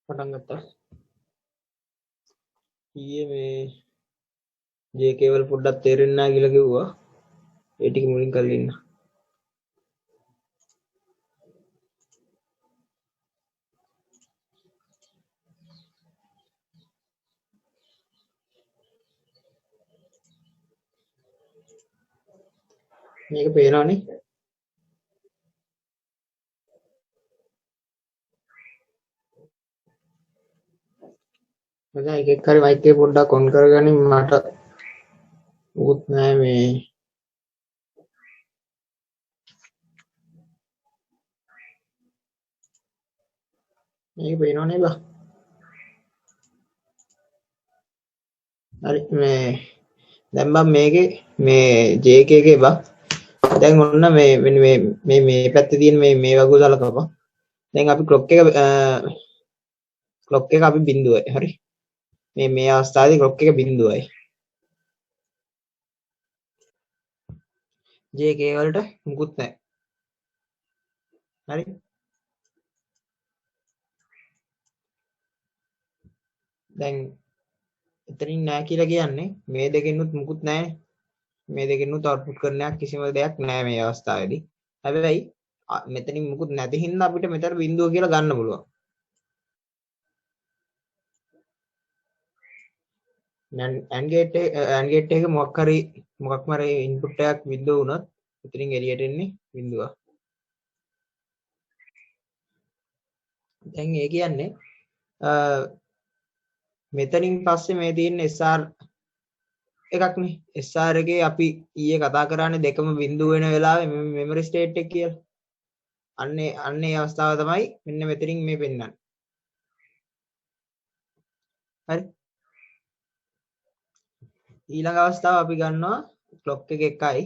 පටන් ගත්තා. ඊයේ මේ JK වල පොඩ්ඩක් තේරෙන්නේ නැහැ කියලා කිව්වා. ඒ ටික මුලින් කරලා ඉන්න. මේක පේනවනේ. මම එකෙක් හරි මයික් එක පොඩ්ඩක් ඔන් කරගනින් මට උත් නෑ මේ මේක පේනවනේ බා. හරි මේ දැන් මම මේකේ මේ JK එකේ බා දැන් ඔන්න මේ පැත්තේ තියෙන මේ වගුව සලකපන්. දැන් අපි ක්ලොක් එක අපි බිඳුවයි. හරි. මේ අවස්ථාවේදී ක්ලොක් එක බිඳුවයි. JK වලට මුකුත් නැහැ. හරි. දැන් එතනින් නැහැ කියලා කියන්නේ මේ දෙකෙනුත් මුකුත් නැහැ. මේ දෙකෙනුත් අවුට්පුට් කරන්නයක් කිසිම දෙයක් නැහැ මේ අවස්ථාවේදී. හැබැයි මෙතනින් මුකුත් නැති හින්දා අපිට මෙතන බිඳුව කියලා ගන්න පුළුවන්. AND gate එක මොකක් හරි ඉන්පුට් එකක් බිඳුව වුණොත් එතනින් එළියට එන්නේ බිඳුව. දැන් ඒ කියන්නේ මෙතනින් පස්සේ මේ තියෙන SR එකක්නේ. SR එකේ අපි ඊයේ කතා කරානේ දෙකම බිඳුව වෙන වෙලාවේ මෙමරි ස්ටේට් එක කියලා. අන්නේ අවස්ථාව තමයි මෙන්න මෙතනින් මේ පෙන්නන්නේ. හරි. ඊළඟ අවස්ථාව අපි ගන්නවා ක්ලොක් එක 1යි.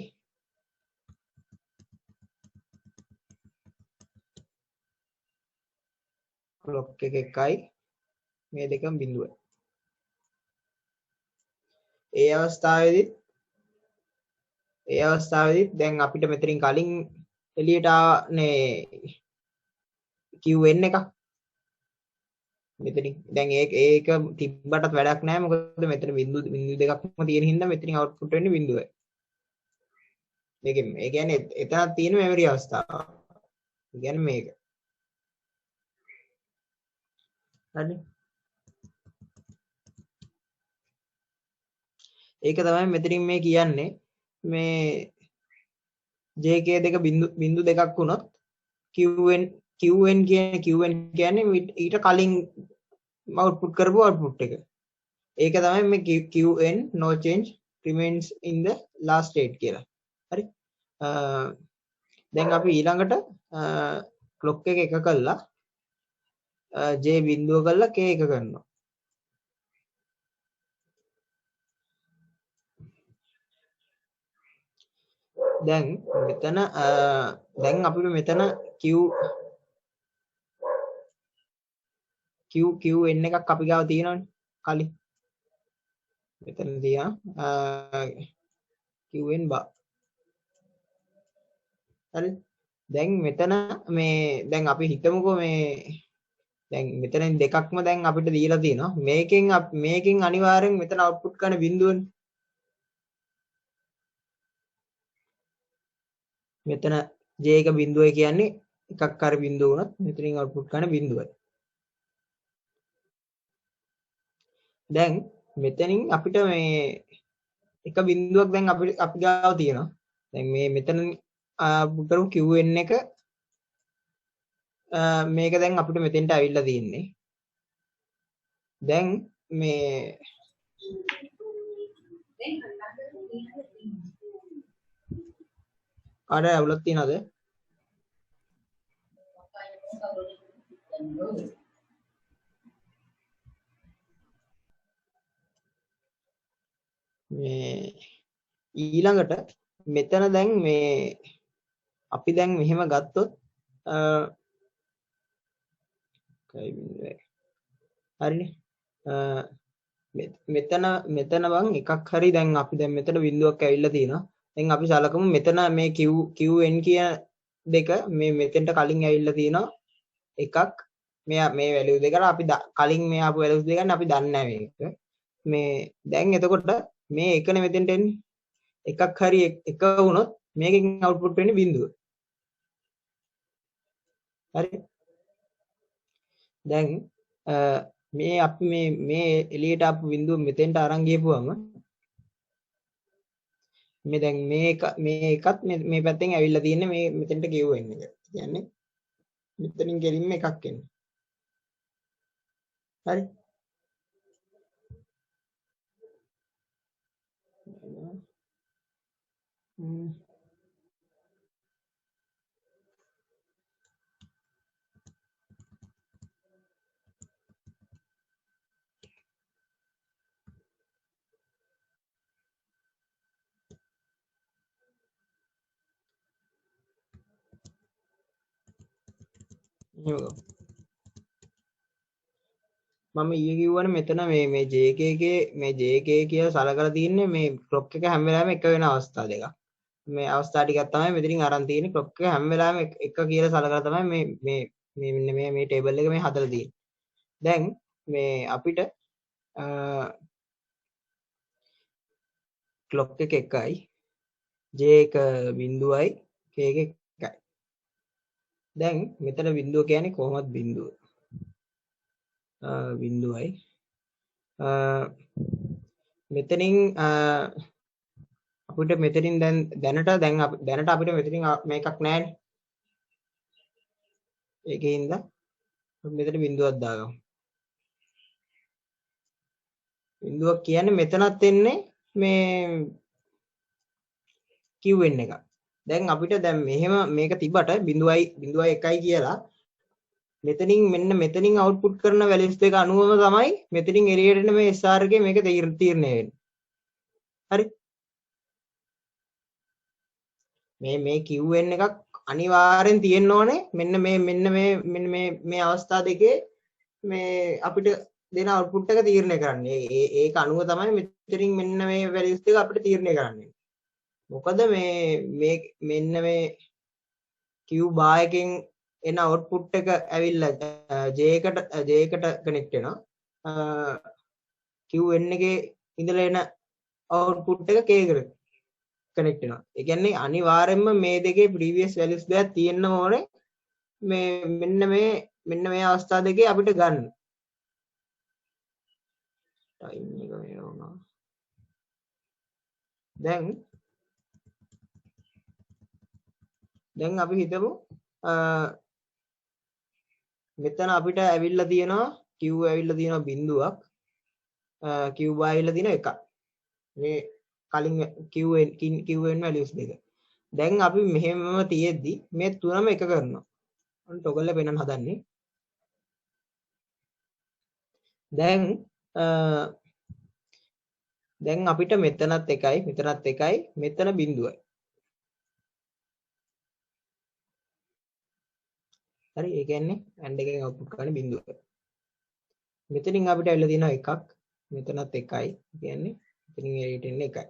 ක්ලොක් එක 1යි මේ දෙකම බිඳුවයි. ඒ අවස්ථාවේදී දැන් අපිට මෙතනින් කලින් එළියට ආනේ QN එක. මෙතනින් දැන් ඒක තිබ්බටත් වැඩක් නැහැ. මොකද මෙතන බිඳු දෙකක්ම තියෙන හින්දා මෙතනින් අවුට්පුට් වෙන්නේ බිඳුවයි. ඒ කියන්නේ එතනක් තියෙන මෙමරි අවස්ථාව. ඒ කියන්නේ මේක. හරි. ඒක තමයි මෙතනින් මේ කියන්නේ මේ JK දෙක බිඳු දෙකක් වුණොත් QN කියන්නේ ඊට කලින් අවුට්පුට් කරපු අවුට්පුට් එක. ඒක තමයි මේ QN no change remains in the last state කියලා. හරි. දැන් අපි ඊළඟට ක්ලොක් එක කළා J බිඳුව කළා K එක කරනවා. දැන් අපිට මෙතන QN එකක් අපි ගාව තියෙනවනේ කලින්. මෙතන තියා QN බා. හරි. දැන් මෙතන දැන් අපි හිතමුකෝ දැන් මෙතන දෙකක්ම දැන් අපිට දීලා තියෙනවා. මේකෙන් අනිවාර්යෙන් මෙතන අවුට්පුට් කරන බිඳුවනේ. මෙතන J එක බිඳුවයි කියන්නේ එකක් හරි බිඳුව වුණත් මෙතනින් අවුට්පුට් කරන බිඳුවයි. දැන් මෙතනින් අපිට මේ එක බිඳුවක් දැන් අපි ගාව තියෙනවා. දැන් මෙතන පුටරු QN එක මේක දැන් අපිට මෙතෙන්ට අවිල්ලා තියෙන්නේ. දැන් අර අවුලක් තියනද? ඊළඟට මෙතන දැන් අපි දැන් මෙහෙම ගත්තොත් හරිනේ. මෙතන බං එකක් හරි දැන් අපි දැන් මෙතන බිඳුවක් ඇවිල්ලා තියෙනවා. දැන් අපි සලකමු මෙතන මේ QN කියන දෙක මෙතෙන්ට කලින් ඇවිල්ලා තියෙනවා එකක්. මේ වැලියු දෙකට අපි කලින් මේ ආපු වැලියුස් දෙක අපි දන්නේ නැහැ මේක. මේ දැන් එතකොට මේ එකනේ මෙතෙන්ට එන්නේ. එකක් හරි එක වුණොත් මේකෙන් අවුට්පුට් වෙන්නේ බිඳුව. හරි. දැන් මේ අපි මේ එළියට ආපු බිඳුව මෙතෙන්ට අරන් ගියපුවම මේ දැන් මේ එකත් මේ පැත්තෙන් ඇවිල්ලා තියෙන්නේ මේ මෙතෙන්ට ගෙවුවෙන් එක. කියන්නේ මෙතනින් ගෙලින්ම එකක් එන්නේ. හරි. මම ඊයේ කිව්වනේ මෙතන මේ JK එකේ මේ JK කියලා සලකලා තින්නේ මේ ක්ලොක් එක හැම වෙලාවෙම එක වෙන අවස්ථා දෙකක්. මේ අවස්ථා ටිකක් තමයි මෙතනින් අරන් තියෙන්නේ. ක්ලොක් එක හැම වෙලාවෙම එක කියලා සලකලා තමයි මේ ටේබල් එක මේ හදලා තියෙන්නේ. දැන් මේ අපිට ක්ලොක් එක එකයි J එක බිඳුවයි K එක එකයි. දැන් මෙතන බිඳුව කියන්නේ කොහොමද බිඳුව? බිඳුවයි මෙතනින් අපිට මෙතනින් දැනට අපිට මෙතනින් මේකක් නැහැනේ. ඒකෙන්ද මෙතන බිඳුවක් දාගමු. බිඳුවක් කියන්නේ මෙතනත් එන්නේ මේ Qn එක. දැන් අපිට දැන් මෙහෙම මේක තිබ්බට 0.1යි කියලා මෙතනින් අවුට්පුට් කරන වැලියුස් දෙක අනුවම තමයි මෙතනින් එළියට එන මේ SR එකේ මේක තීරණය වෙන්නේ. හරි. මේ Qn එකක් අනිවාර්යෙන් තියෙන්න ඕනේ මෙන්න මේ අවස්ථා දෙකේ මේ අපිට දෙන අවුට්පුට් එක තීරණය කරන්නේ. ඒක අනුව තමයි මෙතනින් මෙන්න මේ වැලියුස් දෙක අපිට තීරණය කරන්නේ. මොකද මෙන්න මේ Q bar එකෙන් එන අවුට්පුට් එක ඇවිල්ලා J එකට කනෙක්ට් වෙනවා. Qn එකේ ඉඳලා එන අවුට්පුට් එක K එකට කනෙක්ට් වෙනවා. ඒ කියන්නේ අනිවාර්යයෙන්ම මේ දෙකේ ප්‍රීවියස් වැලියුස් දෙකක් තියෙන්න ඕනේ. මෙන්න මේ අවස්ථා දෙකේ අපිට ගන්න. ටයිම් එක මේ වුණා. දැන් අපි හිතමු මෙතන අපිට ඇවිල්ලා තියෙනවා Q ඇවිල්ලා තියෙනවා බිඳුවක් Q bar ඇවිල්ලා තියෙනවා එකක්. මේ කලින් Qn values දෙක. දැන් අපි මෙහෙමම තියෙද්දි මේ තුනම එක කරනවා. ඔන්න ටොගල් එක පෙන්වන්න හදන්නේ. දැන් අපිට මෙතනත් එකයි මෙතන බිඳුවයි. හරි ඒ කියන්නේ AND එකෙන් අවුට්පුට් කරන්නේ බිඳුව. මෙතනින් අපිට ඇවිල්ලා තියෙනවා එකක් මෙතනත් එකයි කියන්නේ මෙතනින් එළියට එන්නේ එකයි.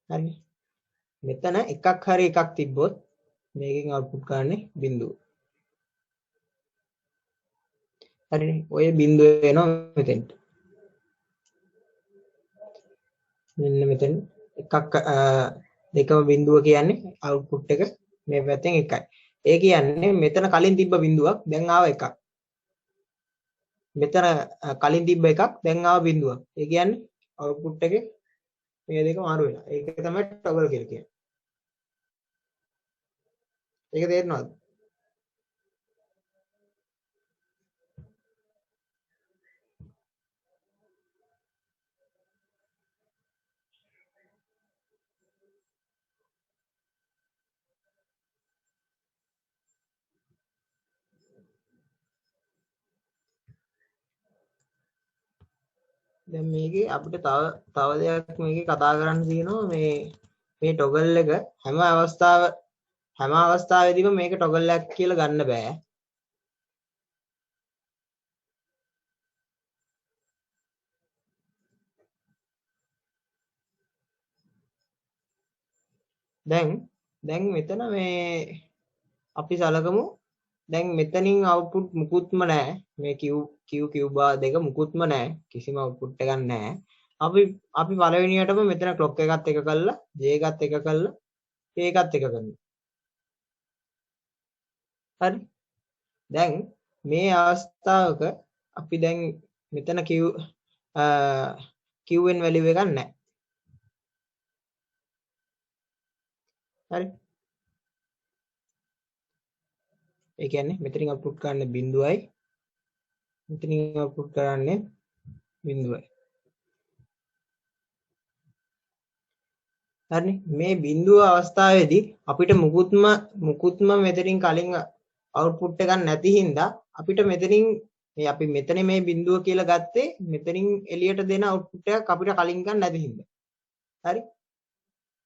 හරි. මෙතන එකක් හරි එකක් තිබ්බොත් මේකෙන් අවුට්පුට් කරන්නේ බිඳුව. හරිනේ. ඔය බිඳුව එනවා මෙතෙන්ට. මෙන්න මෙතන එකක් දෙකම බිඳුව කියන්නේ අවුට්පුට් එක මේ පැත්තෙන් එකයි. ඒ කියන්නේ මෙතන කලින් තිබ්බ බිඳුවක් දැන් ආව එකක්. මෙතන කලින් තිබ්බ එකක් දැන් ආව බිඳුවක්. ඒ කියන්නේ අවුට්පුට් එකේ මේ දෙක මාරු වෙනවා. ඒක තමයි ටොගල් කියලා කියන්නේ. ඒක තේරෙනවද? දැන් මේකේ අපිට තව දෙයක් මේකේ කතා කරන්න තියෙනවා මේ ටොගල් එක හැම අවස්ථාවෙදීම මේක ටොගල් එකක් කියලා ගන්න බෑ. දැන් මෙතන මේ අපි සලකමු දැන් මෙතනින් අවුට්පුට් මුකුත්ම නැහැ. මේ Q bar දෙක මුකුත්ම නැහැ. කිසිම අවුට්පුට් එකක් නැහැ. අපි පළවෙනියටම මෙතන ක්ලොක් එකත් එක කළා, J එකත් එක කළා, K එකත් එක කරනවා. හරි. දැන් මේ අවස්ථාවක අපි දැන් මෙතන Qn වැලියු එකක් නැහැ. හරි. ඒ කියන්නේ මෙතනින් අවුට්පුට් කරන්නේ බිඳුවයි, මෙතනින් අවුට්පුට් කරන්නේ බිඳුවයි. හරි. මේ බිඳුව අවස්ථාවේදී අපිට මුකුත්ම මෙතනින් කලින් අවුට්පුට් එකක් නැති හින්දා අපිට මෙතනින් අපි මෙතන මේ බිඳුව කියලා ගත්තේ මෙතනින් එළියට දෙන අවුට්පුට් එකක් අපිට කලින් ගන්න නැති හින්දා. හරි.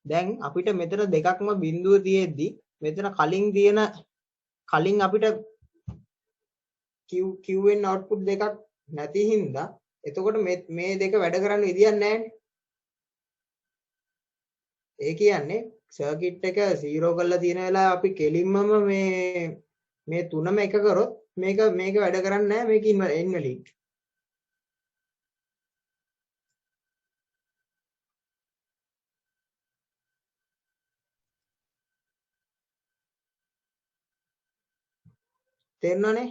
දැන් අපිට මෙතන දෙකක්ම බිඳුව තියෙද්දි මෙතන කලින් අපිට Qn output දෙකක් නැති හින්දා එතකොට මේ දෙක වැඩ කරන්න විදියක් නැහැ. ඒ කියන්නේ සර්කිට් එක 0 කරලා තියෙන වෙලාව අපි කෙලින්මම මේ තුනම එක කරොත් මේක වැඩ කරන්නේ නැහැ. මේක ඉන්වැලිඩ්. තේරෙනවනේ?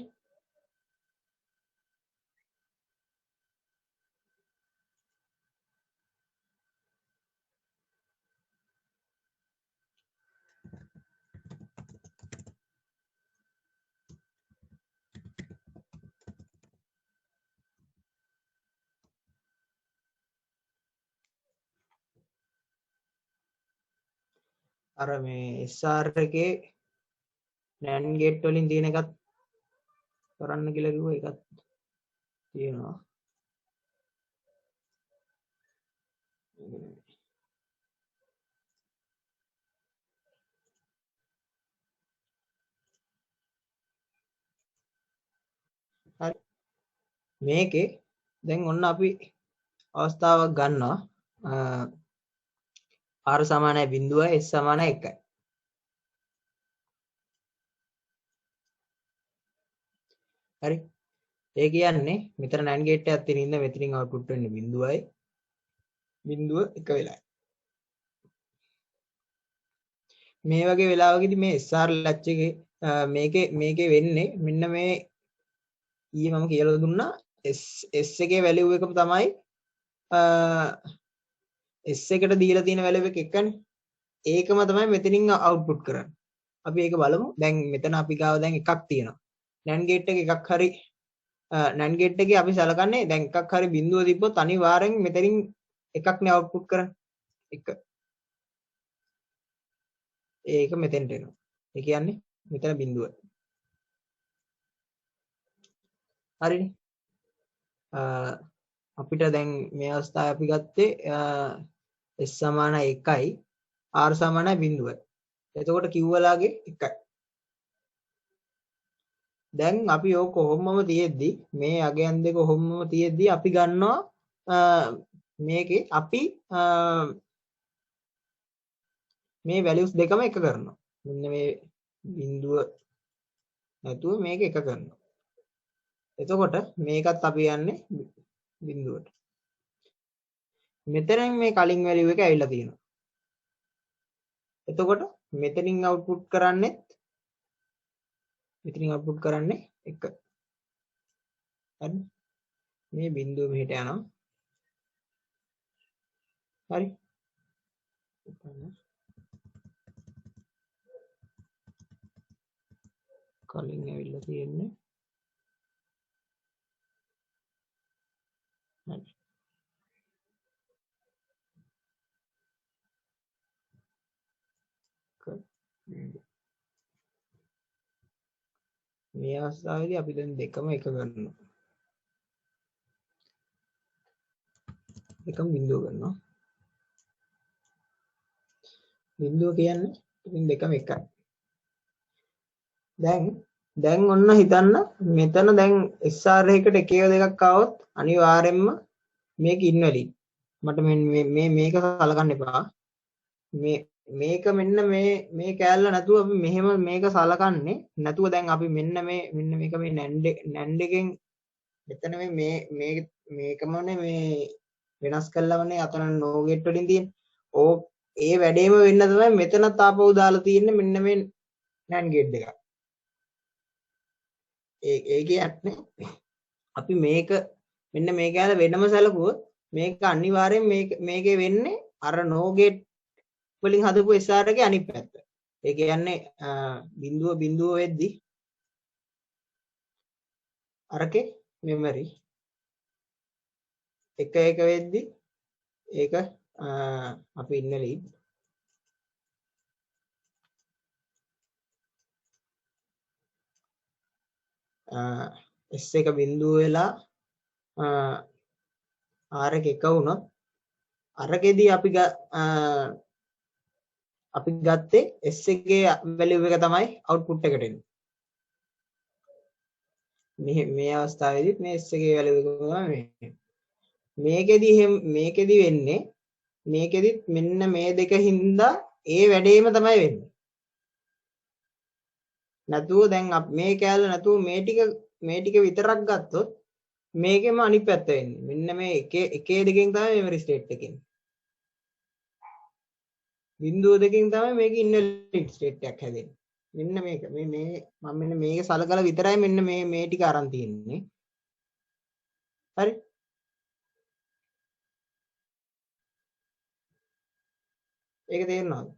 අර මේ SR එකේ NAND gate වලින් තියෙන එකත් කරන්න කියලා කිව්වා ඒකත් තියෙනවා. හරි. මේකේ දැන් ඔන්න අපි අවස්ථාවක් ගන්නවා. R සමානයි 0යි S සමානයි 1යි. හරි. ඒ කියන්නේ මෙතන NAND gate එකක් තියෙන ඉඳ මෙතනින් output වෙන්නේ 0යි. 0 1 වෙලයි. මේ වගේ වෙලාවකදී මේ SR latch එකේ මේකේ වෙන්නේ මෙන්න මේ ඊයේ මම කියලා දුන්නා S එකේ වැලියු එක තමයි S එකට දීලා තියෙන වැලියු එක එකනේ. ඒකම තමයි මෙතනින් අවුට්පුට් කරන්නේ. අපි ඒක බලමු. දැන් මෙතන අපි ගාව දැන් එකක් තියෙනවා. NAND gate එක එකක් හරි NAND gate එකේ අපි සලකන්නේ දැන් එකක් හරි බිඳුව තිබ්බොත් අනිවාර්යෙන් මෙතනින් එකක්නේ අවුට්පුට් කරන්නේ. එක. ඒක මෙතෙන්ට එනවා. ඒ කියන්නේ මෙතන බිඳුව. හරිනේ. අපිට දැන් මේ අවස්ථාවේ අපි ගත්තේ S සමාන 1යි R සමාන 0යි. එතකොට Q වලගේ 1යි. දැන් අපි ඕක කොහොමම තියෙද්දි මේ අගයන් දෙක කොහොමම තියෙද්දි අපි ගන්නවා මේකේ අපි මේ values දෙකම එක කරනවා. මෙන්න මේ බිඳුව නැතුව මේක එක කරනවා. එතකොට මේකත් අපි යන්නේ බිඳුවට. මෙතනින් මේ කලින් වැලියු එක ඇවිල්ලා තියෙනවා. එතකොට මෙතනින් අවුට්පුට් කරන්නේ 1. හරි. මේ බිඳුව මෙහෙට යනවා. හරි. කලින් ඇවිල්ලා තියෙන්නේ. හරි. මේ අවස්ථාවේදී අපි දැන් දෙකම එක කරනවා. එකම බිඳුව ගන්නවා. බිඳුව කියන්නේ ඉතින් දෙකම එකයි. දැන් ඔන්න හිතන්න මෙතන දැන් SR එකකට එක දෙකක් ආවොත් අනිවාර්යෙන්ම මේක ඉන්වැලිඩ්. මට මේක සලකන්න එපා. මේක මෙන්න මේ කෑල්ල නැතුව අපි මෙහෙම මේක සලකන්නේ නැතුව දැන් අපි මෙන්න මේක මේ නැන්ඩ් එකෙන් මෙතන මේකමනේ මේ වෙනස් කළාමනේ අතන නෝගෙට් වලින් තියෙන ඕ ඒ වැඩේම වෙන්න තමයි මෙතනත් ආපහු දාලා තියෙන්නේ මෙන්න මේ නැන්ඩ් ගේට් එක. ඒ කියන්නේ අපි මේක මෙන්න මේ කෑල්ල වෙනම සැලකුවොත් මේක අනිවාර්යෙන් මේකේ වෙන්නේ අර නෝගෙට් වලින් හදපු SR එකේ අනිත් පැත්ත. ඒ කියන්නේ බිඳුව වෙද්දි අරකේ මෙමරි එක වෙද්දි ඒක අපි ඉන්න ලීඩ් S එක බිඳුව වෙලා R එක වුණොත් අරකෙදී අපි ගත්තේ S එකේ වැලියු එක තමයි අවුට්පුට් එකට එන්නේ. මේ අවස්ථාවේදීත් මේ S එකේ වැලියු එක තමයි මේකෙදි වෙන්නේ මේකෙදිත් මෙන්න මේ දෙක හින්දා ඒ වැඩේම තමයි වෙන්නේ. නැතුව දැන් මේ කෑල්ල නැතුව මේ ටික විතරක් ගත්තොත් මේකෙම අනිත් පැත්ත වෙන්නේ. මෙන්න මේ එකේ දෙකෙන් තමයි මෙමරි ස්ටේට් එකෙන්. බිඳුව දෙකෙන් තමයි මේක ඉන්වැලිඩ් ස්ටේට් එකක් හැදෙන්නේ. මෙන්න මේක මම මෙන්න මේක සලකලා විතරයි මෙන්න මේ ටික අරන් තියෙන්නේ. හරි? ඒක තේරෙනවද?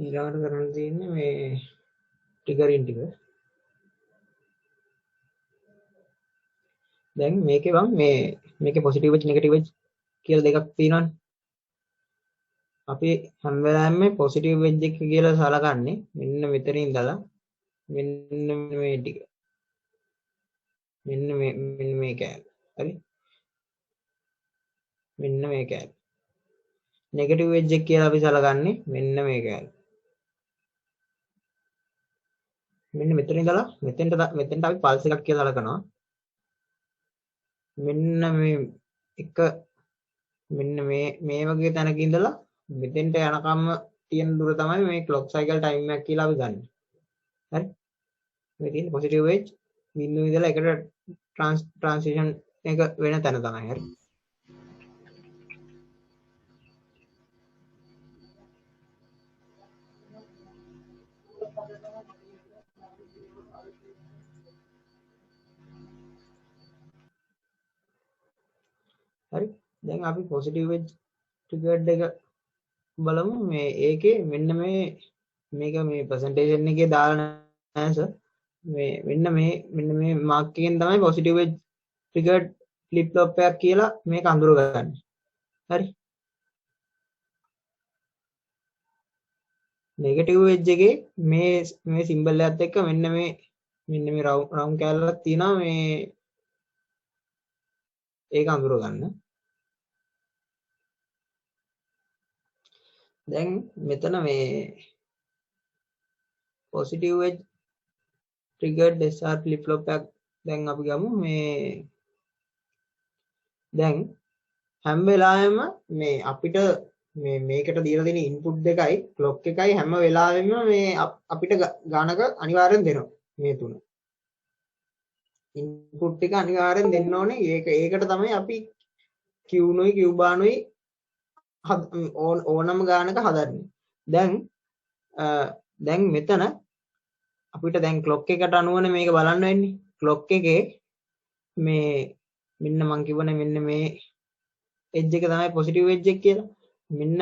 ඊළඟට කරන්න තියෙන්නේ මේ ට්‍රිගරින් ටික. දැන් මේකේ මේකේ පොසිටිව් වෙජ් නෙගටිව් වෙජ් කියලා දෙකක් තියෙනවානේ. අපි හැම වෙලාවෙම පොසිටිව් වෙජ් එක කියලා සලකන්නේ මෙන්න මෙතන ඉඳලා මෙන්න මේ ටික. මෙන්න මේ කෑල්ල. හරි? මෙන්න මේ කෑල්ල. නෙගටිව් වෙජ් එක කියලා අපි සලකන්නේ මෙන්න මේ කෑල්ල. මෙන්න මෙතන ඉඳලා මෙතෙන්ට අපි පල්ස් එකක් කියලා සලකනවා. මෙන්න මෙන්න මේ වගේ තැනක ඉඳලා මෙතෙන්ට යනකම්ම තියෙන දුර තමයි මේ ක්ලොක් සයිකල් ටයිම් එක කියලා අපි ගන්න. හරි? මේ තියෙන පොසිටිව් වෙජ් බිඳුව ඉඳලා එකට ට්‍රාන්සිෂන් එක වෙන තැන තමයි. හරි? හරි? දැන් අපි පොසිටිව් වෙජ් ට්‍රිගර්ඩ් එක බලමු. මේ ඒකේ මෙන්න මේක මේ ප්‍රසන්ටේෂන් එකේ දාලා නැහැ මෙන්න මේ මාක් එකෙන් තමයි පොසිටිව් වෙජ් ට්‍රිගර්ඩ් ෆ්ලිප් ෆ්ලොප් එකක් කියලා මේක අඳුරගන්නේ. හරි? නෙගටිව් වෙජ් එකේ මේ සිම්බල් එකත් එක්ක මෙන්න මේ රවුන්ඩ් කැලලක් තියෙනවා මේ ඒක අඳුරගන්න. දැන් මෙතන මේ positive veg ට්‍රිගර්ඩ් SR flip flop එකක් දැන් අපි ගමු මේ දැන් හැම වෙලාවෙම මේ අපිට මේකට දීලා තියෙන ඉන්පුට් දෙකයි ක්ලොක් එකයි හැම වෙලාවෙම මේ අපිට ගානක අනිවාර්යෙන් දෙනවා මේ තුන. ඉන්පුට් එක අනිවාර්යෙන් දෙන්න ඕනේ. ඒකට තමයි අපි Q නුයි Q බානුයි ඕනම ගානක හදන්නේ. දැන් දැන් මෙතන අපිට දැන් ක්ලොක් එකට අනුවනේ මේක බලන්න වෙන්නේ. ක්ලොක් එකේ මේ මෙන්න මං කිව්වනේ මෙන්න මේ එජ් එක තමයි පොසිටිව් එජ් එක කියලා. මෙන්න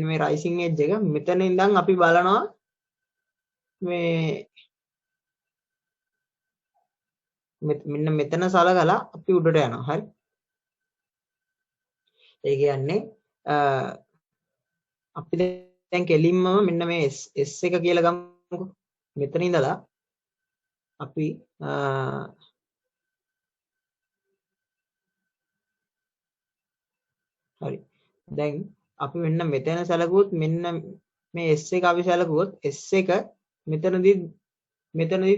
මේ රයිසිං එජ් එක මෙතන ඉඳන් අපි බලනවා මේ මෙන්න මෙතන සලකලා අපි උඩට යනවා. හරි. ඒ කියන්නේ අපි දැන් කෙලින්ම මෙන්න මේ S එක කියලා ගමුකෝ. මෙතන ඉඳලා අපි හරි. දැන් අපි මෙන්න මෙතන සැලකුවොත් මෙන්න මේ S එක අපි සැලකුවොත් S එක මෙතනදී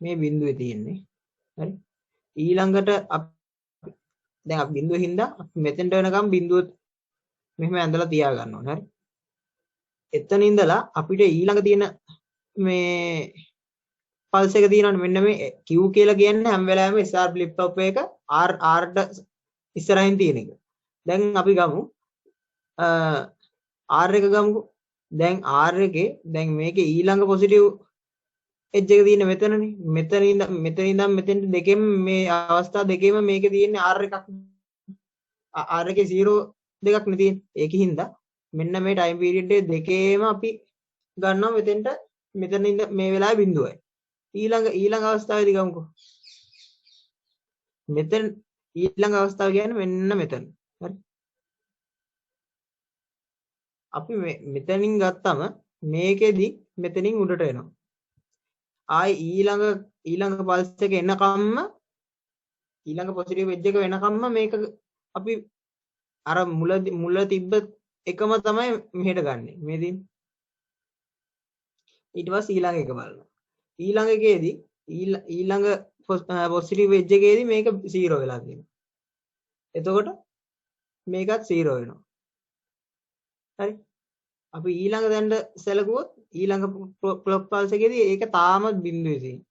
මේ බිඳුවේ තියෙන්නේ. හරි. ඊළඟට දැන් අපි බිඳුවේ හින්දා අපි මෙතෙන්ට වෙනකම් බිඳුව මෙහෙම ඇඳලා තියා ගන්න ඕනේ. හරි. එතන ඉඳලා අපිට ඊළඟ තියෙන මේ පල්ස් එක තියෙනවනේ මෙන්න මේ Q කියලා කියන්නේ හැම වෙලාවෙම SR flip flop එක R ඉස්සරහින් තියෙන එක. දැන් අපි ගමු R එක ගමුකෝ. දැන් R එකේ දැන් මේකේ ඊළඟ පොසිටිව් එජ් එක තියෙන්නේ මෙතනනේ. මෙතන ඉඳන් මෙතෙන්ට දෙකෙන් මේ අවස්ථා දෙකේම මේකේ තියෙන්නේ R එකක්. R එකේ 0 දෙකක් නේ තියෙන්නේ. ඒකින්ද මෙන්න මේ ටයිම් පීරියඩ් දෙකේම අපි ගන්නවා මෙතෙන්ට මෙතන ඉඳ මේ වෙලාවේ බිඳුවයි. ඊළඟ අවස්ථාවේදී ගමුකෝ. මෙතන ඊළඟ අවස්ථාව කියන්නේ මෙන්න මෙතන. හරි. අපි මෙතනින් ගත්තම මේකෙදි මෙතනින් උඩට එනවා. ආයි ඊළඟ පල්ස් එක එනකම්ම ඊළඟ පොසිටිව් එජ් එක වෙනකම්ම මේක අපි අර මුල තිබ්බ එකම තමයි මෙහෙට ගන්නෙ. මේ දින් ඊට පස්සේ ඊළඟ එක බලනවා. ඊළඟ එකේදී ඊළඟ පොසිටිව් එජ් එකේදී මේක 0 වෙලා තියෙනවා. එතකොට මේකත් 0 වෙනවා. හරි. අපි ඊළඟ දැන්ට සැලකුවොත් ඊළඟ ක්ලොක් පල්ස් එකේදී ඒක තාමත් බිඳුවේ තියෙනවා.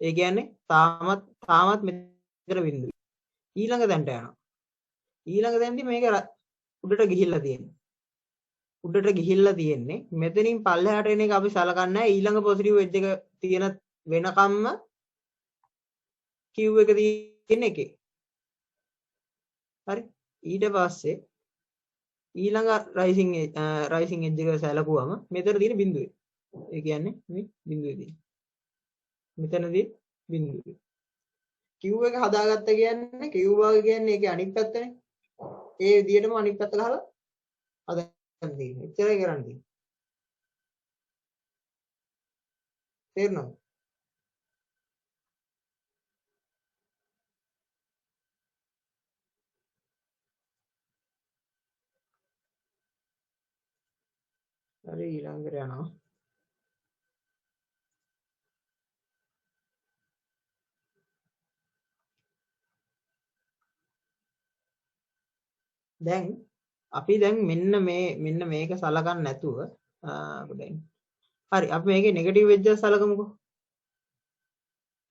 ඒ කියන්නේ තාමත් මෙතන බිඳුවේ. ඊළඟ දැන්ට යනවා. ඊළඟ දැන්දී මේක උඩට ගිහිල්ලා තියෙනවා. උඩට ගිහිල්ලා තියෙන්නේ මෙතනින් පල්ලෙහාට එන එක අපි සලකන්නේ නැහැ. ඊළඟ පොසිටිව් එජ් එක තියෙන වෙනකම්ම Q එක තියෙන එකේ. හරි. ඊට පස්සේ ඊළඟ රයිසිං එජ් එක සැලකුවම මෙතන තියෙන බිඳුවේ. ඒ කියන්නේ මේ බිඳුවේ තියෙන. මෙතනදී බිඳුවේ. Q එක හදාගත්ත කියන්නේ Q භාගය කියන්නේ ඒකේ අනිත් පැත්තනේ. ඒ විදිහටම අනිත් පැත්ත ගහලා හදන්න තියෙන්නේ. එච්චරයි කරන්න තියෙන්නේ. තේරුණාද? හරි ඊළඟට යනවා. දැන් අපි දැන් මෙන්න මේක සලකන්නේ නැතුව හරි අපි මේකේ නෙගටිව් එජ් එක සලකමුකෝ.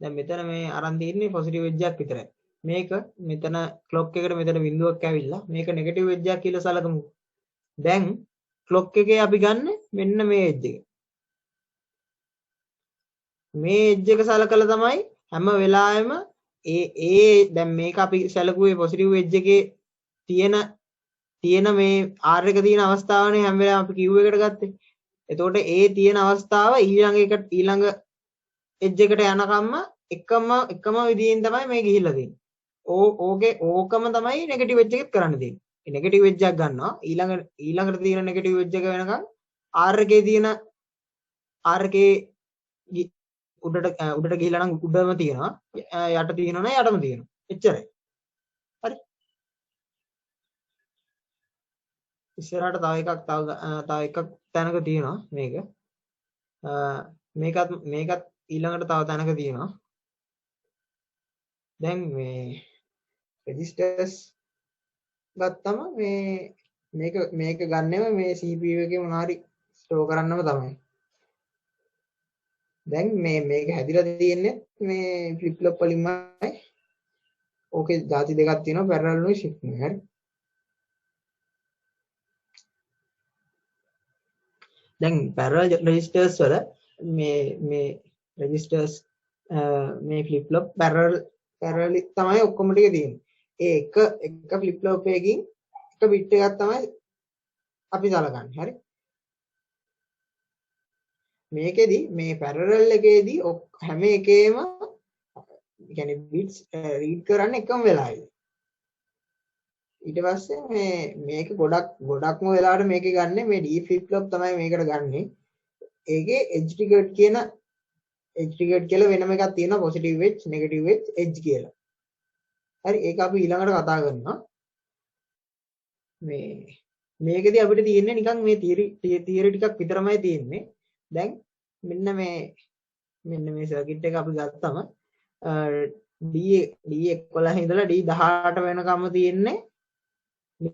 දැන් මෙතන මේ අරන් තියෙන්නේ පොසිටිව් එජ් එකක් විතරයි. මේක මෙතන ක්ලොක් එකට මෙතන බිඳුවක් ඇවිල්ලා මේක නෙගටිව් එජ් එකක් කියලා සලකමුකෝ. දැන් ක්ලොක් එකේ අපි ගන්න මෙන්න මේ එජ් එක. මේ එජ් එක සලකලා තමයි හැම වෙලාවෙම දැන් මේක අපි සැලකුවේ පොසිටිව් එජ් එකේ තියෙන මේ R එක තියෙන අවස්ථාවනේ හැම වෙලාවෙම අපි Q එකට ගත්තේ. එතකොට තියෙන අවස්ථාව ඊළඟ එජ් එකට යනකම්ම එකම විදියෙන් තමයි මේ ගිහිල්ලා තියෙන්නේ. ඕකම තමයි නෙගටිව් එජ් එකෙත් කරන්න තියෙන්නේ. නෙගටිව් එජ් එකක් ගන්නවා ඊළඟට තියෙන නෙගටිව් එජ් එක වෙනකන් R එකේ තියෙන R එකේ උඩට ගිහිල්ලා නම් උඩම තියෙනවා යට තියෙනවා නම් යටම තියෙනවා. එච්චරයි. හරි. ඉස්සරහට තව එකක් තැනක තියෙනවා මේක. මේකත් ඊළඟට තව තැනක තියෙනවා. දැන් මේ රෙජිස්ටර්ස් ගත්තම මේක ගන්නෙම මේ CPU එකේ මොනවාරි ස්ටෝර් කරන්නම තමයි. දැන් මේක හැදිලා තියෙන්නේ මේ ෆ්ලිප් ෆ්ලොප් වලින්මයි. ඕකේ ಜಾති දෙකක් තියෙනවා පැරලල් නුයි ෂිෆ්ට් නුයි. හරි. දැන් parallel registers වල මේ registers මේ flip flop parallel තමයි ඔක්කොම ටික තියෙන්නේ. ඒ එක flip flop එකකින් එක bit එකක් තමයි අපි සලකන්නේ. හරි. මේකෙදි මේ parallel එකේදී හැම එකේම කියන්නේ bits read කරන්න එකම වෙලාවයි. ඊට පස්සේ මේක ගොඩක්ම වෙලාවට මේක ගන්න මේ D flip flop තමයි මේකට ගන්නෙ. ඒකේ edge triggered කියන edge triggered කියලා වෙනම එකක් තියෙනවා positive edge negative edge කියලා. හරි ඒක අපි ඊළඟට කතා කරනවා. මේකෙදි අපිට තියෙන්නේ නිකන් මේ තියරි ටිකක් විතරමයි තියෙන්නේ. දැන් මෙන්න මේ සර්කිට් එක අපි ගත්තම D11 ඉඳලා D18 වෙනකම් තියෙන්නේ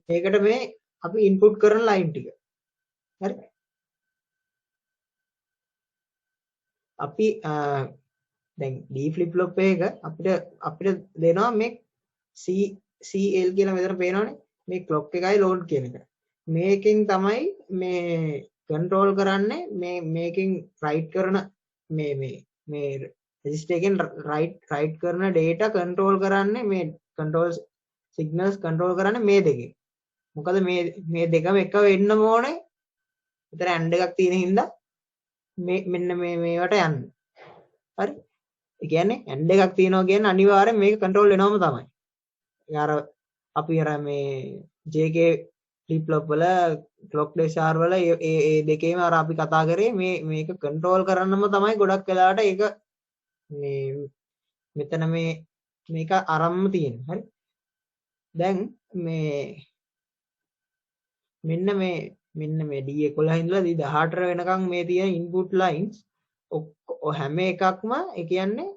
මේකට මේ අපි ඉන්පුට් කරන ලයින් ටික. හරි. අපි දැන් D flip flop එක අපිට දෙනවා මේ CL කියලා මෙතන පේනවනේ. මේ clock එකයි load කියන එක. මේකෙන් තමයි මේ control කරන්නේ මේකෙන් write කරන මේ register එකෙන් write කරන data control කරන්නේ මේ control signals control කරන්නේ මේ දෙකේ. මොකද මේ දෙකම එක වෙන්නම ඕනේ. විතර AND එකක් තියෙන හින්දා මෙන්න මේවට යන්න. හරි. ඒ කියන්නේ AND එකක් තියෙනවා කියන්නේ අනිවාර්යෙන් මේක control වෙනවම තමයි. අර අපි අර මේ JK flip flop වල clock desire වල ඒ දෙකේම අර අපි කතා කරේ මේක control කරන්නම තමයි ගොඩක් වෙලාවට ඒක මෙතන මේක අරම්ම තියෙන්නේ. හරි. දැන් මෙන්න මේ D11 ඉඳලා D18 වෙනකන් මේ තියෙන input lines හැම එකක්ම ඒ කියන්නේ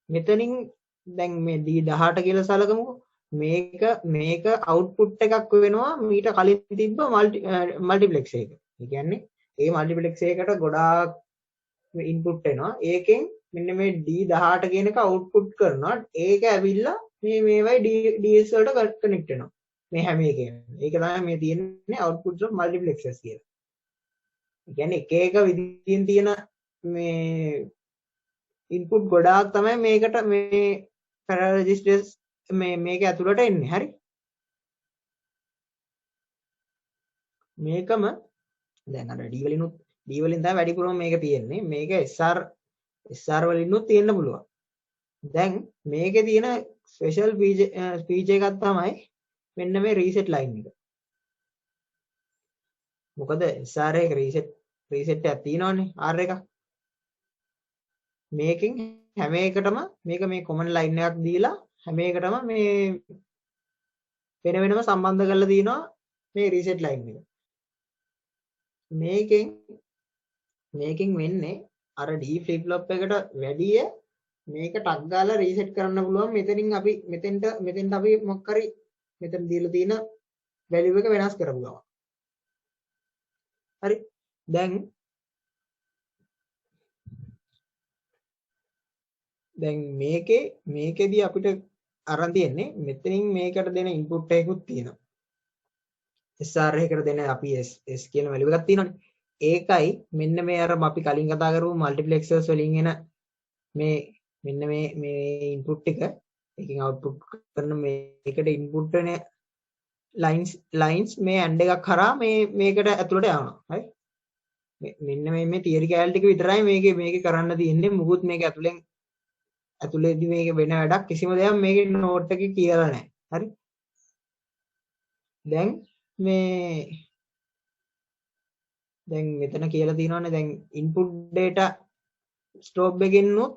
මෙතනින් දැන් මේ D18 කියලා සලකමුකෝ. මේක output එකක් වෙනවා මීට කලින් තිබ්බ multiplex එක. ඒ කියන්නේ ඒ multiplex එකට ගොඩාක් input එනවා. ඒකෙන් මෙන්න මේ D18 කියන එක output කරනවා. ඒක ඇවිල්ලා මේවයි DS වලට connect වෙනවා. මේ හැම එකේම. ඒක තමයි මේ තියෙන්නේ outputs of multiplexers කියලා. ඒ කියන්නේ එක විදිහින් තියෙන මේ input ගොඩාක් තමයි මේකට මේ parallel registers මේක ඇතුළට එන්නේ. හරි. මේකම දැන් අර D වලින් තමයි වැඩිපුරම මේක තියෙන්නේ. මේක SR වලින්නුත් තියෙන්න පුළුවන්. දැන් මේකේ තියෙන ස්පෙෂල් ස්පීච් එකක් තමයි මෙන්න මේ රීසෙට් ලයින් එක. මොකද SR එක රීසෙට් එකක් තියෙනවනේ R එක. මේකෙන් හැම එකටම මේක මේ කොමන් ලයින් එකක් දීලා හැම එකටම මේ වෙනම සම්බන්ධ කරලා තියෙනවා මේ රීසෙට් ලයින් එක. මේකෙන් වෙන්නේ අර D flip flop එකට වැඩිය මේක ටක් ගාලා රීසෙට් කරන්න පුළුවන්. මෙතනින් අපි මෙතෙන්ට අපි මොකක් හරි මෙතන දීලා තියෙන වැලියු එක වෙනස් කරමු ගමන්. හරි. දැන් මේකෙදී අපිට අරන් තියෙන්නේ මෙතනින් මේකට දෙන ඉන්පුට් එකකුත් තියෙනවා. SR එකකට දෙන අපි S කියන වැලියු එකක් තියෙනවනේ. ඒකයි මෙන්න මේ අර අපි කලින් කතා කරපු මල්ටිප්ලෙක්සර්ස් වලින් එන මෙන්න මේ ඉන්පුට් එක එකකින් අවුට්පුට් කරන මේකට ඉන්පුට් වෙන ලයින්ස් මේ AND එකක් කරා මේකට ඇතුළට යනවා. හරි. මෙන්න මේ තියරි කැලේ ටික විතරයි මේකේ කරන්න තියෙන්නේ. මුකුත් මේක ඇතුළේදී මේක වෙන වැඩක් කිසිම දෙයක් මේකේ නෝට් එකේ කියලා නැහැ. හරි. දැන් මෙතන කියලා තියෙනවානේ දැන් input data stop එකකින්නුත්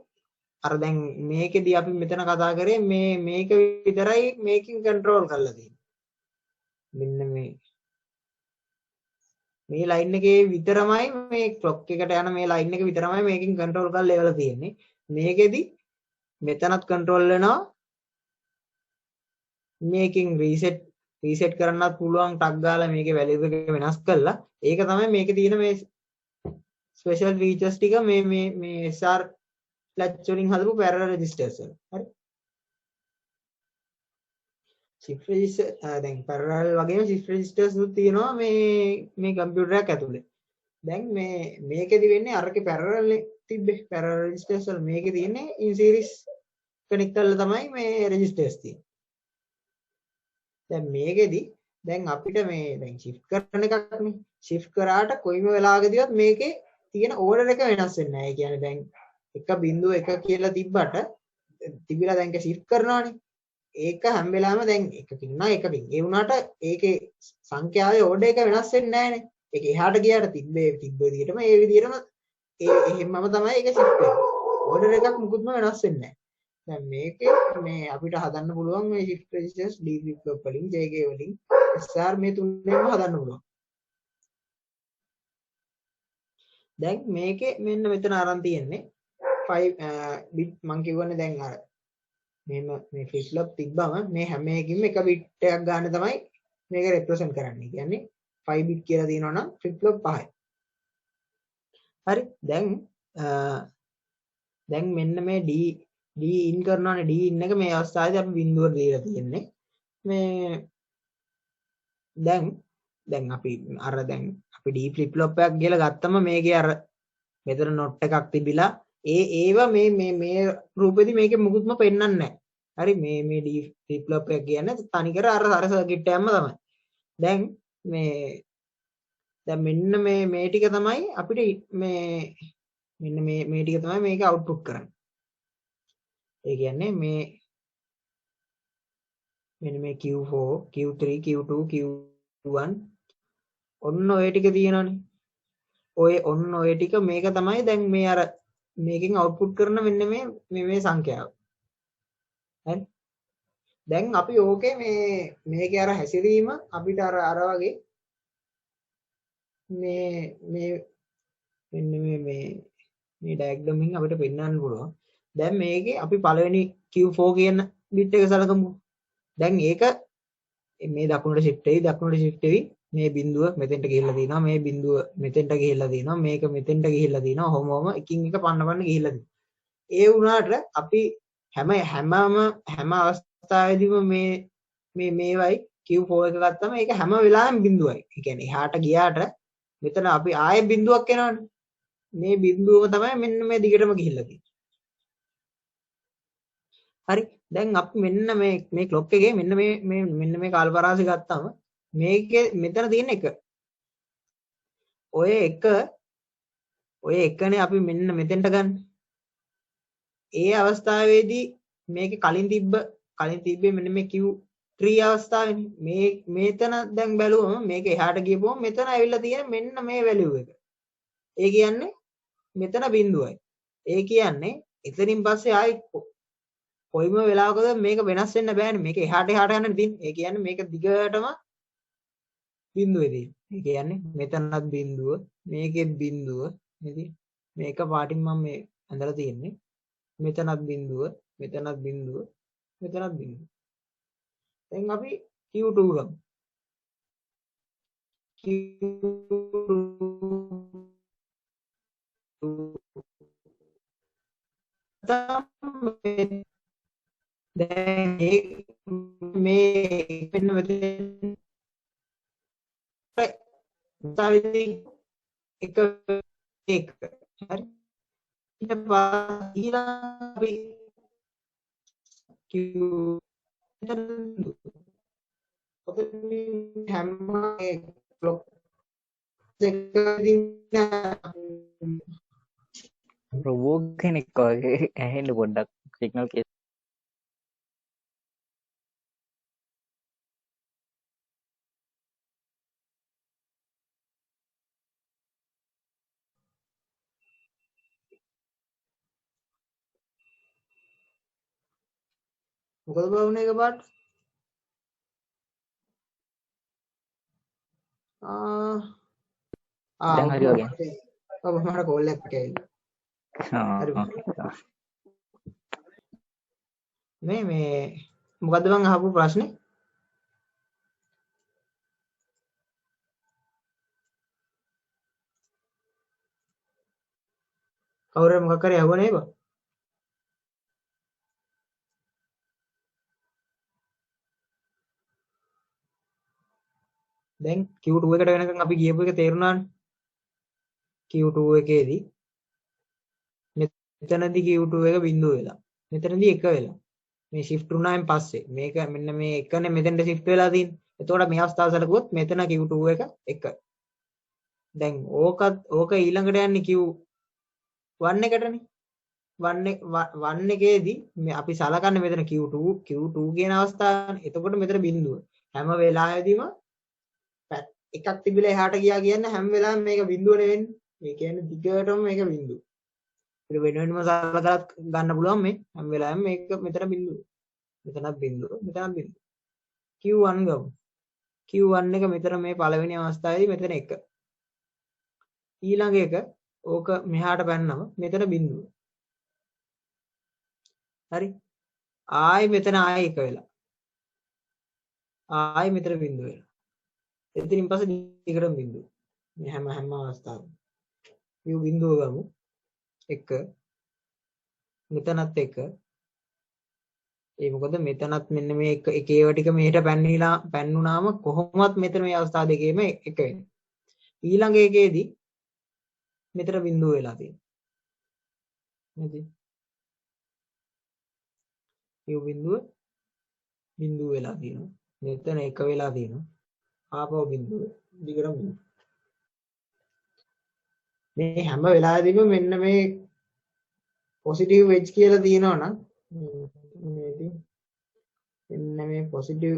අර දැන් මේකෙදී අපි මෙතන කතා කරේ මේක විතරයි මේකෙන් control කරලා තියෙන්නේ. මෙන්න මේ ලයින් එකේ විතරමයි මේ clock එකට යන මේ ලයින් එක විතරමයි මේකෙන් control කරලා ලෙවලා තියෙන්නේ. මේකෙදී මෙතනත් control වෙනවා. මේකෙන් රීසෙට් කරන්නත් පුළුවන් ටක් ගාලා මේකේ වැලියු එක වෙනස් කරලා. ඒක තමයි මේකේ තියෙන මේ ස්පෙෂල් ෆීචර්ස් ටික මේ SR latch වලින් හදපු parallel registers වල. හරි. shift register දැන් parallel වගේම shift registers උත් තියෙනවා මේ කම්පියුටර් එකක් ඇතුලේ. දැන් මේකෙදි වෙන්නේ අරකේ පැරලල් තිබ්බේ පැරලල් රෙජිස්ටර්ස් වල මේකේ තියෙන්නේ ඉන් සීරීස් කනෙක්ට් කරලා තමයි මේ රෙජිස්ටර්ස් තියෙන්නේ. දැන් මේකෙදි දැන් අපිට මේ දැන් shift කරන එකක්නේ. shift කරාට කොයිම වෙලාවකදීවත් මේකේ තියෙන ඕඩර් එක වෙනස් වෙන්නේ නැහැ. ඒ කියන්නේ දැන් 1.1 කියලා තිබ්බට තිබිලා දැන් ඒක shift කරනවානේ. ඒක හැම වෙලාවෙම දැන් එකකින් නම් එකකින්. ඒ වුණාට ඒකේ සංඛ්‍යාවේ ඕඩර් එක වෙනස් වෙන්නේ නැහනේ. ඒක එහාට ගියාට තිබ්බ විදිහටම ඒ විදිහටම එහෙමම තමයි ඒක shift වෙන්නේ. ඕඩර් එකක් මුකුත්ම වෙනස් වෙන්නේ නැහැ. දැන් මේකේ මේ අපිට හදන්න පුළුවන් මේ shift registers D flip flop වලින් JK වලින් SR මේ තුනෙන්ම හදන්න පුළුවන්. දැන් මේකේ මෙන්න මෙතන අරන් තියෙන්නේ 5 bit මම කියවනේ දැන් අර මෙහෙම මේ flip flop තිබ්බම මේ හැම එකකින්ම එක bit එකක් ගන්න තමයි මේක represent කරන්නේ. කියන්නේ 5 bit කියලා තියෙනවා නම් flip flop 5යි. හරි දැන් මෙන්න මේ D in කරනවානේ D in එක මේ අවස්ථාවේදී අපි බිඳුව දීලා තියෙන්නේ. මේ දැන් අපි අපි D flip flop එකක් කියලා ගත්තම මේකේ අර මෙතන not එකක් තිබිලා ඒවා මේ රූපෙදි මේකේ මුකුත්ම පෙන්වන්නේ නැහැ. හරි මේ D flip flop එක කියන්නේ තනිකර අර සර්කිට් එකක්ම තමයි. දැන් මෙන්න මේ ටික තමයි අපිට මෙන්න මේ ටික තමයි මේක අවුට්පුට් කරන්නේ. ඒ කියන්නේ මෙන්න මේ Q4 Q3 Q2 Q1 ඔන්න ඔය ටික තියෙනවනේ. ඔන්න ඔය ටික මේක තමයි දැන් මේ අර මේකෙන් අවුට්පුට් කරන මෙන්න මේ සංඛ්‍යාව. හරි. දැන් අපි ඕකේ මේකේ අර හැසිරීම අපිට අර වගේ මෙන්න මේ ඩයග්‍රෑම් එකෙන් අපිට පෙන්වන්න පුළුවන්. දැන් මේකේ අපි පළවෙනි Q4 කියන බිට් එක සලකමු. දැන් ඒක මේ දකුණට shift වෙවි මේ බිඳුව මෙතෙන්ට ගිහිල්ලා තියෙනවා මේ බිඳුව මෙතෙන්ට ගිහිල්ලා තියෙනවා මේක මෙතෙන්ට ගිහිල්ලා තියෙනවා ඔහොමම එකින් එක පන්න ගිහිල්ලා තියෙනවා. ඒ වුණාට අපි හැම අවස්ථාවෙදීම මේවයි Q4 එක ගත්තම ඒක හැම වෙලාවෙම බිඳුවයි. ඒ කියන්නේ එහාට ගියාට මෙතන අපි ආයෙ බිඳුවක් එනවනේ. මේ බිඳුවම තමයි මෙන්න මේ දිගටම ගිහිල්ලා තියෙන්නේ. හරි. දැන් අපි මෙන්න මේ ක්ලොක් එකේ මෙන්න මේ කාලපරාසය ගත්තාම මේකේ මෙතන තියෙන එක. ඔය එකනේ අපි මෙන්න මෙතෙන්ට ගන්න. ඒ අවස්ථාවේදී මේකේ කලින් තිබ්බේ මෙන්න මේ Q3 අවස්ථාවේනේ. මේතන දැන් බැලුවම මේක එහාට ගියපුවම මෙතන ඇවිල්ලා තියෙන මෙන්න මේ වැලියු එක. ඒ කියන්නේ මෙතන බිඳුවයි. ඒ කියන්නේ එතනින් පස්සේ ආයි කොයිම වෙලාවකද මේක වෙනස් වෙන්න බෑනේ. මේක එහාට යන්න තියෙන්නේ. ඒ කියන්නේ මේක දිගටම බිඳුවේ තියෙන්නේ. ඒ කියන්නේ මෙතනත් බිඳුව, මේකෙත් බිඳුව, නේද? මේක පාටින් මම මේ ඇඳලා තියෙන්නේ. මෙතනත් බිඳුව, මෙතනත් බිඳුව, මෙතනත් බිඳුව. දැන් අපි Q2 ගමු. දැන් මේ වෙන මෙතන උසාවිදී එක හරි ඊට පස්සේ අපි හැම ක්ලොක් එකකින් රොබෝට් කෙනෙක් වගේ ඇහෙන්න පොඩ්ඩක් සිග්නල් කේස් මොකද බලන්නේ එකපාරට දැන් හරි වගේ. ඔබ මට කෝල් එකක් ඇවිල්ලා. මේ මොකද්ද මං අහපු ප්‍රශ්නේ? කවුරු මොකක් කරේ අහුවනේ බං? දැන් Q2 එකට වෙනකන් අපි ගියපු එක තේරුණානේ. Q2 එකේදී මෙතනදී Q2 එක බිඳුව වෙලා. මෙතනදී 1 වෙලා. මේ shift වුණායින් පස්සේ මේක මෙන්න මේ එකනේ මෙතෙන්ට shift වෙලා තියෙන්නේ. එතකොට මේ අවස්ථාව සැලකුවොත් මෙතන Q2 එක 1. දැන් ඕක ඊළඟට යන්නේ Q1 එකටනේ. 1 එකේදී මේ අපි සලකන්නේ මෙතන Q2 කියන අවස්ථාවනේ. එතකොට මෙතන බිඳුව. හැම වෙලාවෙදීම එකක් තිබිලා එහාට ගියා කියන්නේ හැම වෙලාවෙම මේක බිඳුවනේ වෙන්නේ. ඒ කියන්නේ දිගටම මේක බිඳුව. ඒක වෙන වෙනම සලකලා ගන්න පුළුවන් මේ හැම වෙලාවෙම මේක මෙතන බිඳුව. මෙතනත් බිඳුව, මෙතනත් බිඳුව. Q1 ගමු. Q1 එක මෙතන මේ පළවෙනි අවස්ථාවේදී මෙතන 1. ඊළඟ එක ඕක මෙහාට පැන්නම මෙතන බිඳුව. හරි. ආයි මෙතන ආයි 1 වෙලා. ආයි මෙතන බිඳුව වෙලා. එතනින් පස්සේ දිගටම බිඳුව. මේ හැම අවස්ථාවෙම. Q බිඳුව ගමු. 1 මෙතනත් 1. ඒ මොකද මෙතනත් මෙන්න මේ එක ඒව ටික මෙහෙට පැන්නුනාම කොහොමවත් මෙතන මේ අවස්ථා දෙකේම 1 වෙනවා. ඊළඟ එකේදී මෙතන බිඳුව වෙලා තියෙනවා. නේද? Q බිඳුව වෙලා තියෙනවා. මෙතන 1 වෙලා තියෙනවා. ආපහු බිඳුව දිගටම බිඳුව. මේ හැම වෙලාවෙදීම මෙන්න මේ පොසිටිව් වෙජ් කියලා තියෙනවනම් මෙන්න මේ පොසිටිව්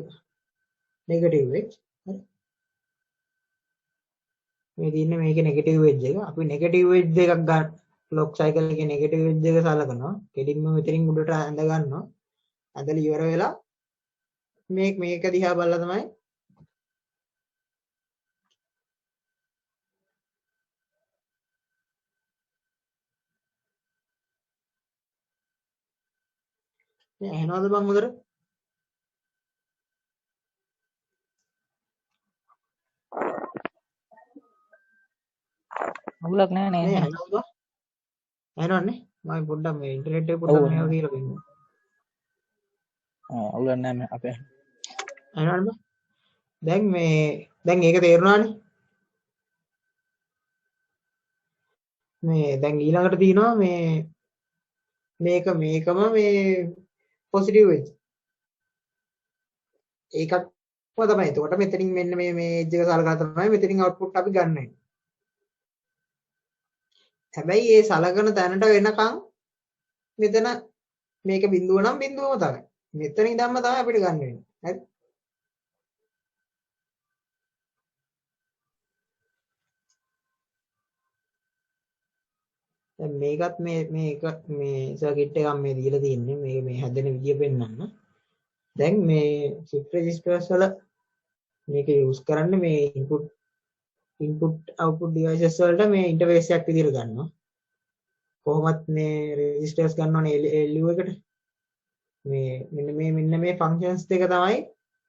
නෙගටිව් වෙජ් හරි මේ තියෙන්නේ මේකේ නෙගටිව් වෙජ් එක අපි නෙගටිව් වෙජ් දෙකක් ගන්න ලොක් සයිකල් එකේ නෙගටිව් වෙජ් එක සලකනවා කෙලින්ම මෙතනින් උඩට ඇඳ ගන්නවා ඇඳලා ඉවර වෙලා මේක දිහා බලලා තමයි මේ ඇහෙනවද බං හොඳට අවුලක් නැහැ නේ. ඇහෙනවන්නේ මම පොඩ්ඩක් මේ ඉන්ටර්නෙට් එක පොඩ්ඩක් මේව කියලා දෙන්න. අවුලක් නැහැ අපේ. ඇහෙනවද? දැන් ඒක තේරුණානේ. මේ දැන් ඊළඟට තියෙනවා මේකම මේ පොසිටිව් වෙජ්. ඒකක්ම තමයි. එතකොට මෙතනින් මෙන්න මේ එජ් එක සලකලා තමයි මෙතනින් අවුට්පුට් අපි ගන්න. හැබැයි ඒ සලකන තැනට වෙනකන් මෙතන මේක බිඳුව නම් බිඳුවම තමයි. මෙතන ඉඳන්ම තමයි අපිට ගන්න වෙන්නේ. හරි? දැන් මේකත් මේක මේ සර්කිට් එකක් මේ දීලා තියෙන්නේ මේ හැදෙන විදිය පෙන්වන්න. දැන් මේ shift registers වල මේක යූස් කරන්නේ මේ input output devices වලට මේ interface එකක් විදියට ගන්නවා. කොහොමත් මේ registers ගන්නවනේ LU එකට. මෙන්න මේ functions දෙක තමයි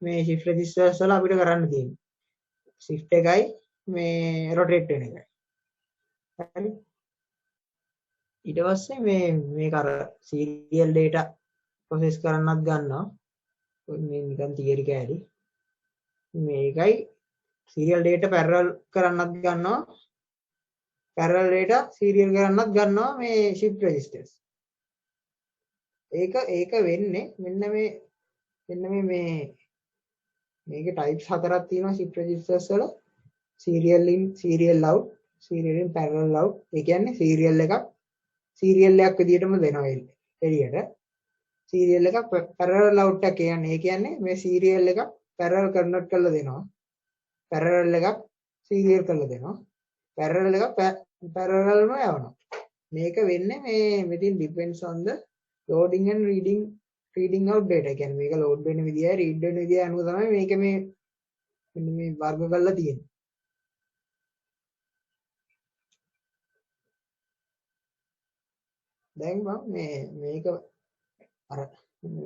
මේ shift registers වල අපිට කරන්න තියෙන්නේ. shift එකයි මේ rotate වෙන එකයි. හරි? ඊට පස්සේ මේක අර serial data process කරන්නත් ගන්නවා. මේ නිකන් theory කෑලි. මේකයි serial data parallel කරන්නත් ගන්නවා. parallel data serial කරන්නත් ගන්නවා මේ shift registers. ඒක වෙන්නේ මෙන්න මේකේ types හතරක් තියෙනවා shift registers වල. serial in, serial out, serial in, parallel out. ඒ කියන්නේ serial එකක් විදිහටම දෙනවා එළියට. serial එකක් parallel out එක කියන්නේ ඒ කියන්නේ මේ serial එකක් parallel convert කරලා දෙනවා. parallel එකක් serial කරලා දෙනවා. parallel එකක් parallelම යවනවා. මේක වෙන්නේ මෙතින් depends on the loading and reading out data. ඒ කියන්නේ මේක load වෙන විදියයි read වෙන විදියයි අනුව තමයි මේක මේ වර්ග කරලා තියෙන්නේ. දැන් මේක අර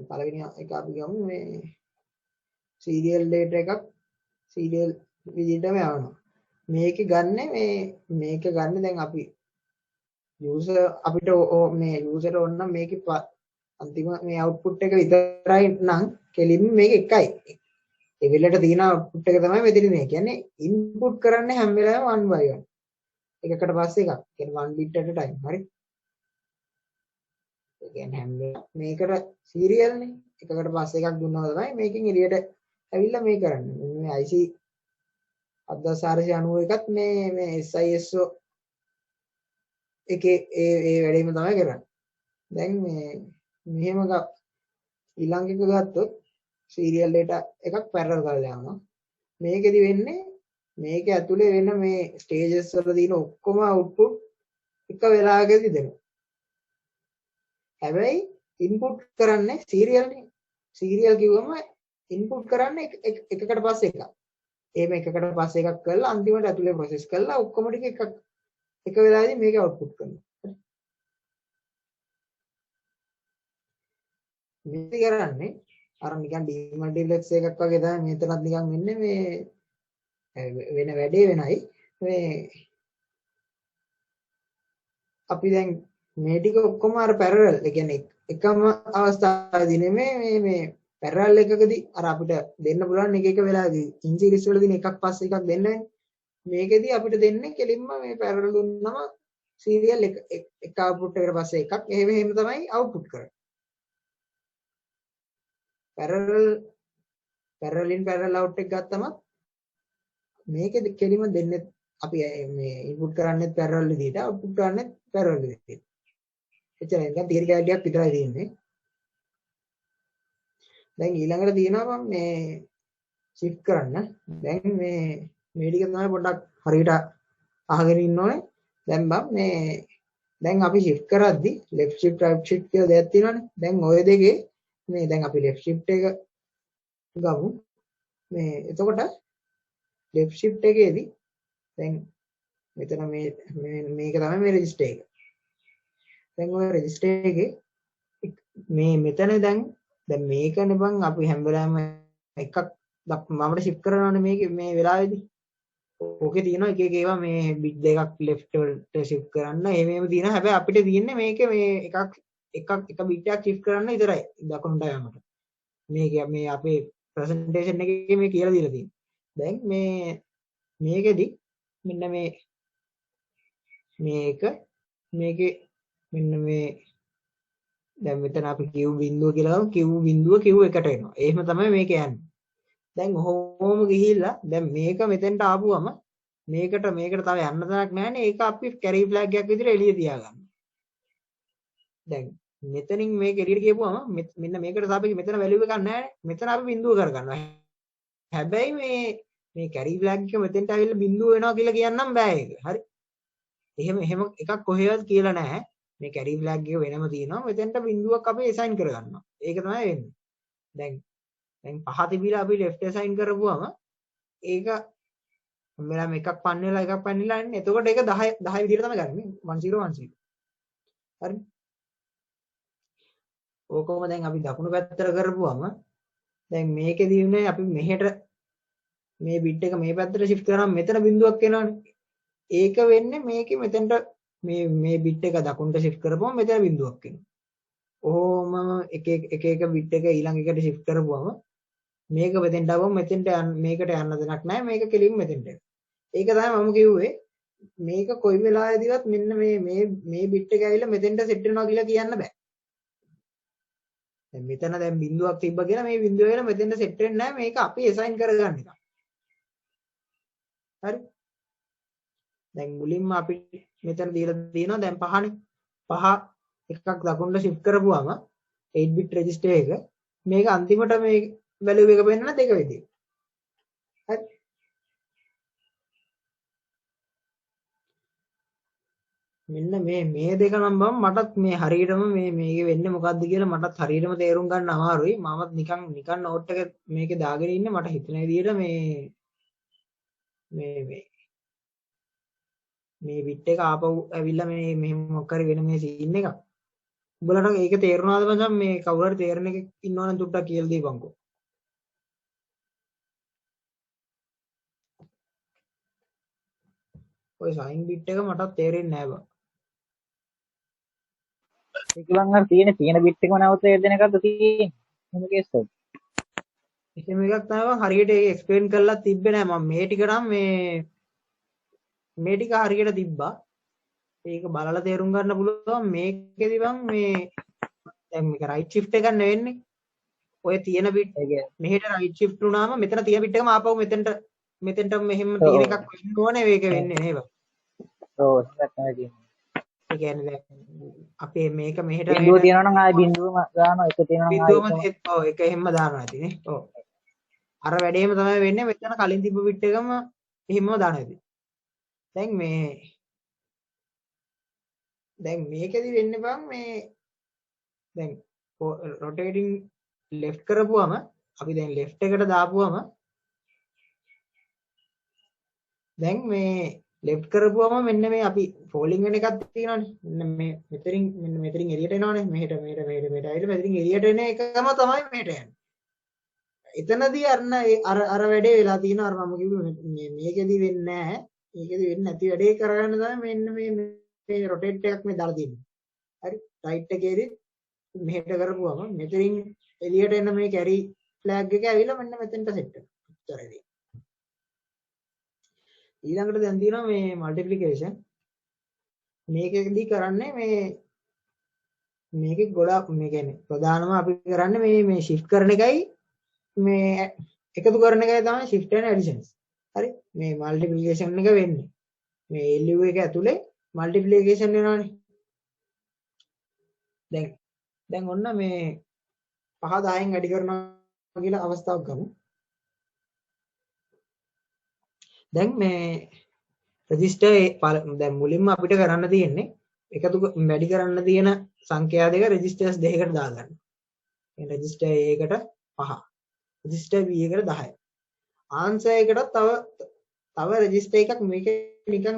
පළවෙනි එක අපි ගමු මේ serial data එකක් serial විදිහටම යවනවා. මේක ගන්න දැන් අපි user අපිට මේ user ඕන නම් මේකේ අන්තිම මේ output එක විතරයි නම් කෙලින්ම මේක එකයි. ඒ වෙලට තියෙන output එක තමයි මෙතන මේ කියන්නේ input කරන්නේ හැම වෙලාවෙම 1 by 1. එකකට පස්සේ එකක්. කියන්නේ 1 bit at a time. හරි. ඒ කියන්නේ හැම මේකට සීරියල්නේ. එකකට පස්සේ එකක් දුන්නා තමයි මේකෙන් එළියට ඇවිල්ලා මේ කරන්නේ. මේ IC 7491ත් මේ SISO එකේ ඒ වැඩේම තමයි කරන්නේ. දැන් මේ මෙහෙම ඊළඟ එක ගත්තොත් සීරියල් data එකක් පැරලල් කරලා යනවා. මේකෙදි වෙන්නේ මේක ඇතුලේ වෙන මේ ස්ටේජස් වල තියෙන ඔක්කොම අවුට්පුට් එක වෙලාවකදී දෙනවා. හැබැයි ඉන්පුට් කරන්නේ සීරියල්නේ. සීරියල් කිව්වම ඉන්පුට් කරන්නේ එකකට පස්සේ එකක්. එහෙම එකකට පස්සේ එකක් කරලා අන්තිමට ඇතුලේ ප්‍රොසෙස් කරලා ඔක්කොම ටික එක වෙලාවෙදී මේක අවුට්පුට් කරනවා. මේක කරන්නේ අර නිකන් ඩිමල්ටිප්ලෙක්ස් එකක් වගේ තමයි මෙතනත් නිකන් වෙන්නේ මේ වෙන වැඩේ වෙනයි මේ අපි දැන් මේ ටික ඔක්කොම අර පැරලල් ඒ කියන්නේ එකම අවස්ථාවේදී නෙමෙයි මේ පැරලල් එකකදී අර අපිට දෙන්න පුළුවන් එක එක වෙලාවදී ඉන් සීරීස් වලදී එකක් පස්සේ එකක් දෙන්නේ මේකෙදී අපිට දෙන්නේ කෙලින්ම මේ පැරලල් දුන්නම සීරියල් එක අවුට්පුට් එකට පස්සේ එකක් එහෙම තමයි අවුට්පුට් කරන්නේ පැරලල් පැරලල් අවුට් එක ගත්තම මේකෙදි කෙලින්ම දෙන්නේ අපි මේ ඉන්පුට් කරන්නේ පැරලල් විදිහට අවුට්පුට් කරන්නේ පැරලල් විදිහට එච්චරයි දැන් තීරගාඩියක් විතරයි තියෙන්නේ දැන් ඊළඟට තියෙනවා මම මේ shift කරන්න දැන් මේ ටික තමයි පොඩ්ඩක් හරියට අහගෙන ඉන්න ඕනේ දැන් මේ දැන් අපි shift කරද්දි left shift right shift කියලා දෙයක් තියෙනවානේ දැන් ওই දෙකේ මේ දැන් අපි left shift එක ගමු මේ එතකොට left shift එකේදී දැන් මෙතන මේක තමයි මේ register එක දැන් ඔය register එකේ මේ මෙතන දැන් මේකනේ බං අපි හැම වෙලාවෙම එකක් මමට shift කරනවානේ මේ වෙලාවේදී ඕකේ තියෙනවා එක එක ඒවා මේ bit දෙකක් left වලට shift කරන්න එහෙම තියෙනවා හැබැයි අපිට තියෙන්නේ මේකේ මේ එක bit එකක් shift කරන්න විතරයි දකුණට යamat මේ අපේ presentation එකේ මේ කියලා දීලා තියෙනවා දැන් මේකෙදි මෙන්න මේක මේකේ මෙන්න මේ දැන් මෙතන අපි Q බිඳුව කියලා ගමු Q බිඳුව Q එකට එනවා. එහෙම තමයි මේක යන්නේ. දැන් ඔහොම ගිහිල්ලා දැන් මේක මෙතෙන්ට ආපුවම මේකට තව යන්න තැනක් නැහැනේ. ඒක අපි කැරි ෆ්ලැග් එකක් විදිහට එළිය තියාගන්න. දැන් මෙතනින් මේක එළියට ගියපුවම මෙන්න මේකට සාපේක්ෂව මෙතන වැලියු එකක් නැහැනේ. මෙතන අපි බිඳුව කරගන්නවා. හැබැයි මේ කැරි ෆ්ලැග් එක මෙතෙන්ට ආවිල්ලා බිඳුව වෙනවා කියලා කියන්නම් බෑ ඒක. හරි. එහෙම එකක් කොහෙවත් කියලා නැහැ. මේ කැරි ෆ්ලැග් එක වෙනම තියෙනවා මෙතෙන්ට බිඳුවක් අපි assign කරගන්නවා ඒක තමයි වෙන්නේ දැන් පහ තිබිලා අපි left assign කරපුවම ඒක මෙලම එකක් පන්නේලා ඉන්නේ එතකොට ඒක 10 විදිහට තමයි ගන්නේ 1010 හරි ඕකම දැන් අපි දකුණු පැත්තට කරපුවම දැන් මේකෙදී උනේ අපි මෙහෙට මේ bit එක මේ පැත්තට shift කරාම මෙතන බිඳුවක් එනවනේ ඒක වෙන්නේ මේකේ මෙතෙන්ට මේ bit එක දකුණට shift කරපුවම මෙතන බිඳුවක් එනවා. ඔහොම එක bit එක ඊළඟ එකට shift කරපුවම මේක මෙතෙන්ට ආවම මේකට යන්න දෙයක් නැහැ මේක කෙලින්ම මෙතෙන්ට එනවා. ඒක තමයි මම කිව්වේ මේක කොයි වෙලාවෙදිවත් මෙන්න මේ bit එක ඇවිල්ලා මෙතෙන්ට set වෙනවා කියලා කියන්න බෑ. දැන් මෙතන බිඳුවක් තිබ්බ කියලා මේ බිඳුව ඇවිල්ලා මෙතෙන්ට set වෙන්නේ නැහැ මේක අපි assign කරගන්න එක. හරි. දැන් මුලින්ම අපි මෙතන දීලා තියෙනවා දැන් 5නේ 5 එකක් දකුණට shift කරපුවාම 8 bit register එක මේක අන්තිමට මේ value එක වෙන්න දෙක විදියට හරි මෙන්න මේ දෙක නම් මටත් මේ හරියටම මේක වෙන්නේ මොකද්ද කියලා මටත් හරියටම තේරුම් ගන්න අමාරුයි මමත් නිකන් නෝට් එක මේකේ දාගෙන ඉන්නේ මට හිතෙන විදියට මේ bit එක ආපහු ඇවිල්ලා මෙහෙම මොකක් හරි වෙන මේ සීන් එකක්. උඹලට ඒක තේරුණාද මචං මේ කවුරු හරි තේරෙන එකක් ඉන්නවනම් දුට්ටක් කියලා දීපන්කෝ. ඔය සයින් bit එක මටත් තේරෙන්නේ නැහැ බං. ඒකලන් අර තියෙන බිට් එකම නැවත දෙන එකක්ද තියෙන්නේ මොන කේස් එකද එහෙම එකක් තමයි මම හරියට ඒක එක්ස්ප්ලেইন කරලා තිබ්බේ නැහැ මම මේ ටික නම් මේ ටික හරියට තිබ්බා. ඒක බලලා තේරුම් ගන්න පුළුවන් මේකෙදි බං මේ දැන් මේක රයිට් ෂිෆ්ට් එකක් නෙවෙන්නේ. ඔය තියෙන බිට් මෙහෙට රයිට් ෂිෆ්ට් වුණාම මෙතන තියෙන බිට් එකම ආපහු මෙතෙන්ට මෙහෙම තියෙන එකක් වෙන්න ඕනේ. ඒක වෙන්නේ නේ බං. ඔව් ඒක තමයි තියෙන්නේ. ඒ කියන්නේ දැන් අපේ මේක මෙහෙට බිඳුව තියෙනවා නම් ආයෙ බිඳුවම දානවා එක තියෙනවා නම් බිඳුවම ආයෙ ඔව් ඒක එහෙම දානවා ඇති නේ. ඔව්. අර වැඩේම තමයි වෙන්නේ. මෙතන කලින් තිබ්බ බිට් එකම එහෙමම දානවා ඇති. දැන් මේකෙදි වෙන්නේ බං මේ දැන් රොටේටින් ලෙෆ්ට් කරපුවම අපි දැන් ලෙෆ්ට් එකට දාපුවම දැන් මේ ලෙෆ්ට් කරපුවම මෙන්න මේ අපි ෆෝලින් වෙන එකක් තියෙනවානේ. මෙන්න මේ මෙතනින් එළියට එනවානේ. මෙහෙට ඇවිල්ලා මෙතනින් එළියට එන එකම තමයි මෙහෙට යන්නේ. එතනදී අර වැඩේ වෙලා තියෙනවා. අර මම කිව්වේ මේකෙදි වෙන්නේ නැහැ. මේකෙදි වෙන්නේ නැති වැඩේ කරගන්න තමයි මෙන්න මේ රොටේට් එකක් මේ දාලා තියෙන්නේ. හරි. රයිට් එකේදී මෙහෙට කරපුවම මෙතනින් එළියට එන මේ කැරි ෆ්ලෑග් එක ඇවිල්ලා මෙන්න මෙතෙන්ට සෙට් වෙනවා. ඊළඟට දැන් තියෙනවා මේ මල්ටිප්ලිකේෂන්. මේකෙදි කරන්නේ මේකේ ගොඩක් මේ කියන්නේ ප්‍රධානම අපි කරන්නේ මේ shift කරන එකයි මේ එකතු කරන එකයි තමයි shift and additions. හරි. මේ මල්ටිප්ලිකේෂන් එක වෙන්නේ. මේ LU එක ඇතුලේ මල්ටිප්ලිකේෂන් වෙනවානේ. දැන් ඔන්න මේ 5 10න් වැඩි කරනවා කියලා අවස්ථාවක් ගමු. දැන් මේ රෙජිස්ටර් දැන් මුලින්ම අපිට කරන්න තියෙන්නේ එකතු වැඩි කරන්න තියෙන සංඛ්‍යා දෙක රෙජිස්ටර්ස් දෙකකට දාගන්න. ඒ රෙජිස්ටර් A එකට 5, රෙජිස්ටර් B එකට 10. ආන්සර් එකට තව රෙජිස්ටර් එකක් මේක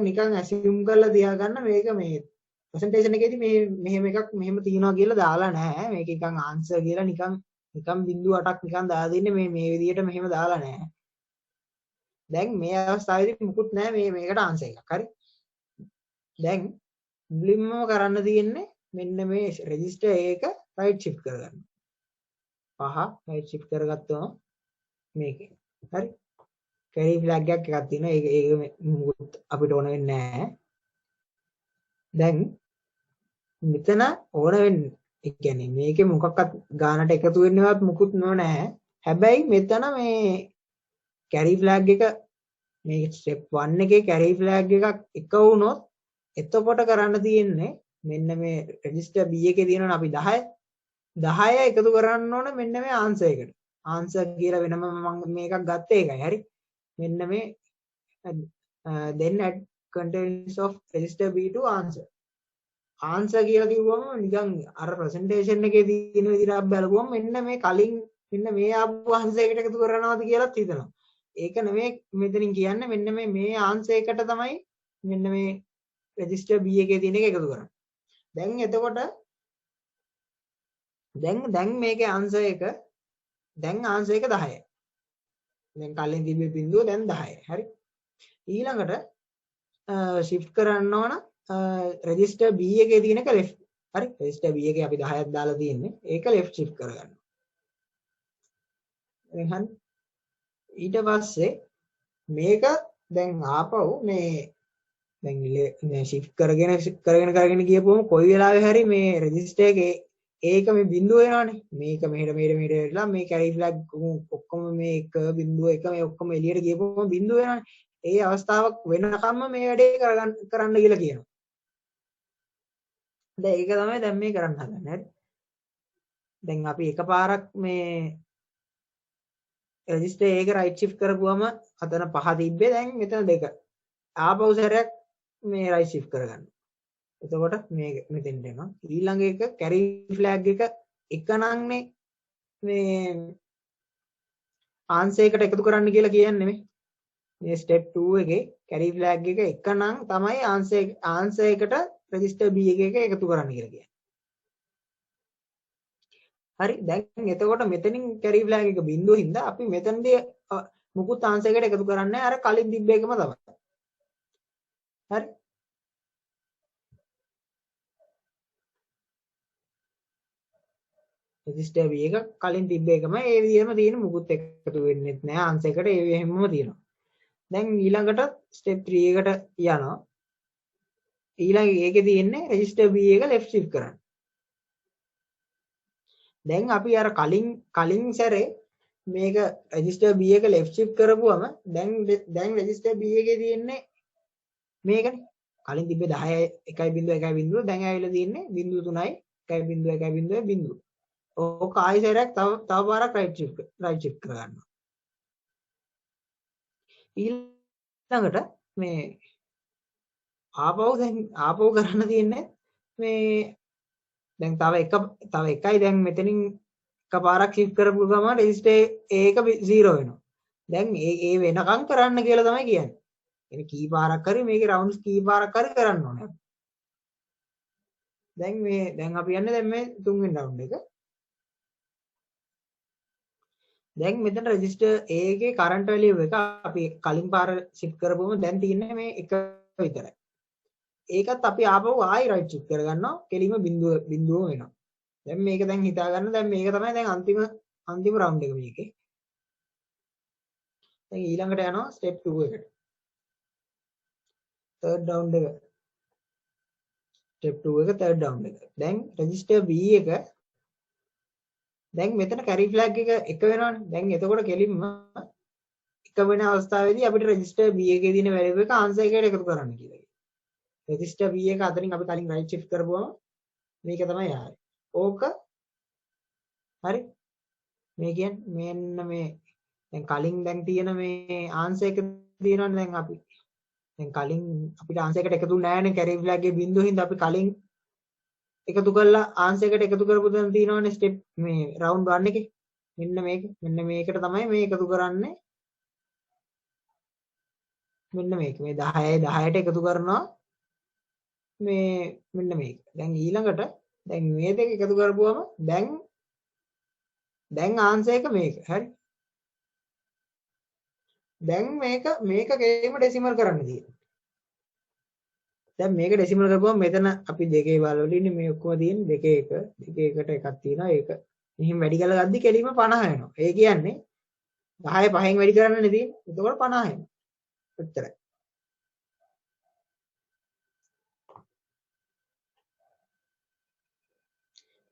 නිකන් ඇසියුම් කරලා තියාගන්න. මේක මේ ප්‍රසන්ටේෂන් එකේදී මෙහෙම එකක් මෙහෙම තියනවා කියලා දාලා නැහැ. මේක නිකන් ආන්සර් කියලා නිකන් 0.8ක් නිකන් දාලා දෙන්නේ මේ විදිහට මෙහෙම දාලා නැහැ. දැන් මේ අවස්ථාවේදී මුකුත් නැහැ මේකට ආන්සර් එකක්. හරි. දැන් මුලින්ම කරන්න තියෙන්නේ මෙන්න මේ රෙජිස්ටර් එක රයිට් ෂිෆ්ට් කරගන්න. 5 රයිට් ෂිෆ්ට් කරගත්තම මේකේ. හරි. කැරි ෆ්ලැග් එකක් තියෙනවා. ඒක මුකුත් අපිට ඕන වෙන්නේ නැහැ. දැන් මෙතන ඕන වෙන්නේ ඒ කියන්නේ මේකේ මොකක්වත් ගානට එකතු වෙන්නවත් මුකුත් නැහැ. හැබැයි මෙතන මේ කැරි ෆ්ලැග් එක මේ ස්ටෙප් 1 එකේ කැරි ෆ්ලැග් එකක් එක වුණොත් එතකොට කරන්න තියෙන්නේ මෙන්න මේ රෙජිස්ටර් B එකේ තියෙනවා අපි 10 එකතු කරන්න ඕන මෙන්න මේ ආන්සර් එකට. ආන්සර් කියලා වෙනම මම මේකක් ගත්තේ ඒකයි. හරි. මෙන්න මේ then add contents of register B to answer. Answer කියලා කිව්වම නිකන් අර ප්‍රසන්ටේෂන් එකේ තියෙන විදිහට බලපුවම මෙන්න මේ කලින් මෙන්න මේ ආපු ආන්සර් එකට එකතු කරනවාද කියලාත් හිතනවා. ඒක නෙමෙයි මෙතනින් කියන්නේ මෙන්න මේ ආන්සර් එකට තමයි මෙන්න මේ රෙජිස්ටර් B එකේ තියෙන එක එකතු කරන්නේ. දැන් එතකොට දැන් මේකේ ආන්සර් එක දැන් ආන්සර් එක 10යි. දැන් කලින් තිබ්බ බිඳුව දැන් 10යි. හරි. ඊළඟට shift කරන්න ඕන රෙජිස්ටර් B එකේ තියෙන එක left. හරි. රෙජිස්ටර් B එකේ අපි 10ක් දාලා තියෙන්නේ. ඒක left shift කරගන්න. එහෙනම් ඊට පස්සේ මේක දැන් ආපහු දැන් shift කරගෙන ගියපුවම කොයි වෙලාවෙ හරි මේ රෙජිස්ටර් එකේ ඒක මේ බිඳුව වෙනවනේ. මේක මෙහෙට වෙලා මේ කැරි ෆ්ලැග් ඔක්කොම මේ 1 බිඳුව 1 මේ ඔක්කොම එළියට ගියපුවම බිඳුව වෙනවනේ. ඒ අවස්ථාවක් වෙනකම්ම මේ වැඩේ කරන්න කියලා කියනවා. දැන් ඒක තමයි දැන් මේ කරන්න හදන්නේ. හරි. දැන් අපි එකපාරක් මේ රෙජිස්ටර් එක රයිට් ෂිෆ්ට් කරපුවම අතන 5 තිබ්බේ දැන් මෙතන 2. ආපහු සැරයක් මේ රයිට් ෂිෆ්ට් කරගන්න. එතකොට මේක මෙතෙන්ට එනවා. ඊළඟ එක කැරි ෆ්ලැග් එක එකනන්නේ මේ ආන්සර් එකට එකතු කරන්න කියලා කියන්නේ නෙමෙයි. මේ ස්ටෙප් 2 එකේ කැරි ෆ්ලැග් එක එකනම් තමයි ආන්සර් එකට රෙජිස්ටර් B එක එකතු කරන්න කියලා කියන්නේ. හරි. දැන් එතකොට මෙතනින් කැරි ෆ්ලැග් එක බිඳුව හින්දා අපි මෙතනදී මුකුත් ආන්සර් එකට එකතු කරන්නේ අර කලින් තිබ්බ එකම තමයි. හරි. රෙජිස්ටර් B එක කලින් තිබ්බ එකම ඒ විදිහම තියෙන මුකුත් එකතු වෙන්නෙත් නෑ ආන්සර් එකට ඒ හැමම තියෙනවා. දැන් ඊළඟට ස්ටෙප් 3 එකට යනවා. ඊළඟ ඒකේ තියෙන්නේ රෙජිස්ටර් B එක left shift කරන්න. දැන් අපි අර කලින් සැරේ මේක රෙජිස්ටර් B එක left shift කරපුවම දැන් රෙජිස්ටර් B එකේ තියෙන්නේ මේකනේ. කලින් තිබ්බේ 10 1.1.0 දැන් ඇවිල්ලා තියෙන්නේ 0.3යි 1.1.0. ඕක ආයෙ සැරයක් තව පාරක් right shift කරගන්නවා. ඊළඟට මේ ආපහු කරන්න තියෙන්නේ මේ දැන් තව එකයි දැන් මෙතනින් එකපාරක් shift කරපු ගමන් රෙජිස්ටර් ඒක 0 වෙනවා. දැන් ඒ වෙනකම් කරන්න කියලා තමයි කියන්නේ. එනේ කී පාරක් හරි මේකේ රවුන්ඩ්ස් කී පාරක් හරි කරන්න ඕනේ. දැන් අපි යන්නේ දැන් මේ තුන්වෙනි රවුන්ඩ් එක. දැන් මෙතන රෙජිස්ටර් A එකේ කරන්ට් වැලියු එක අපි කලින් පාර shift කරපුවම දැන් තියෙන්නේ මේ එක විතරයි. ඒකත් අපි ආපහු ආයි right shift කරගන්නවා. කෙලින්ම බිඳුව වෙනවා. දැන් මේක දැන් හිතා ගන්න දැන් මේක තමයි දැන් අන්තිම රවුන්ඩ් එක මේකේ. දැන් ඊළඟට යනවා step 2 එකට. third round එක. step 2 එක third round එක. දැන් register B එක දැන් මෙතන carry flag එක වෙනවනේ. දැන් එතකොට කෙලින්ම එක වෙන අවස්ථාවේදී අපිට register B එකේ තියෙන value එක answer එකට එකතු කරන්න කියලා. register B එක අතරින් අපි කලින් right shift කරපුවම මේක තමයි ආවේ. ඕක හරි. මේ කියන්නේ මෙන්න මේ දැන් කලින් දැන් තියෙන මේ answer එක තියෙනවනේ දැන් අපි. දැන් කලින් අපිට answer එකට එකතු නැහැ carry flag එකේ බිඳුව හින්දා අපි කලින් එකතු කරලා answer එකට එකතු කරපු දන් තියෙනවනේ step මේ round 1 එකේ. මෙන්න මේකට තමයි මේ එකතු කරන්නේ. මෙන්න මේක. මේ 10යි 10ට එකතු කරනවා. මේ මෙන්න මේක. දැන් ඊළඟට දැන් මේ දෙක එකතු කරපුවම දැන් answer එක මේක. හරි. දැන් මේක කෙලින්ම ඩෙසිමල් කරන්න තියෙනවා. දැන් මේක ඩෙසිමල් කරපුවම මෙතන අපි දෙකේ බලවල ඉන්නේ මේ ඔක්කොම තියෙන දෙකේ එකට එකක් තියෙනවා. ඒක මෙහිම වැඩි කරලා ගද්දි කෙලින්ම 50 වෙනවා. ඒ කියන්නේ 10 5න් වැඩි කරන්නනේ තියෙන්නේ. එතකොට 50 වෙනවා. ඔච්චරයි.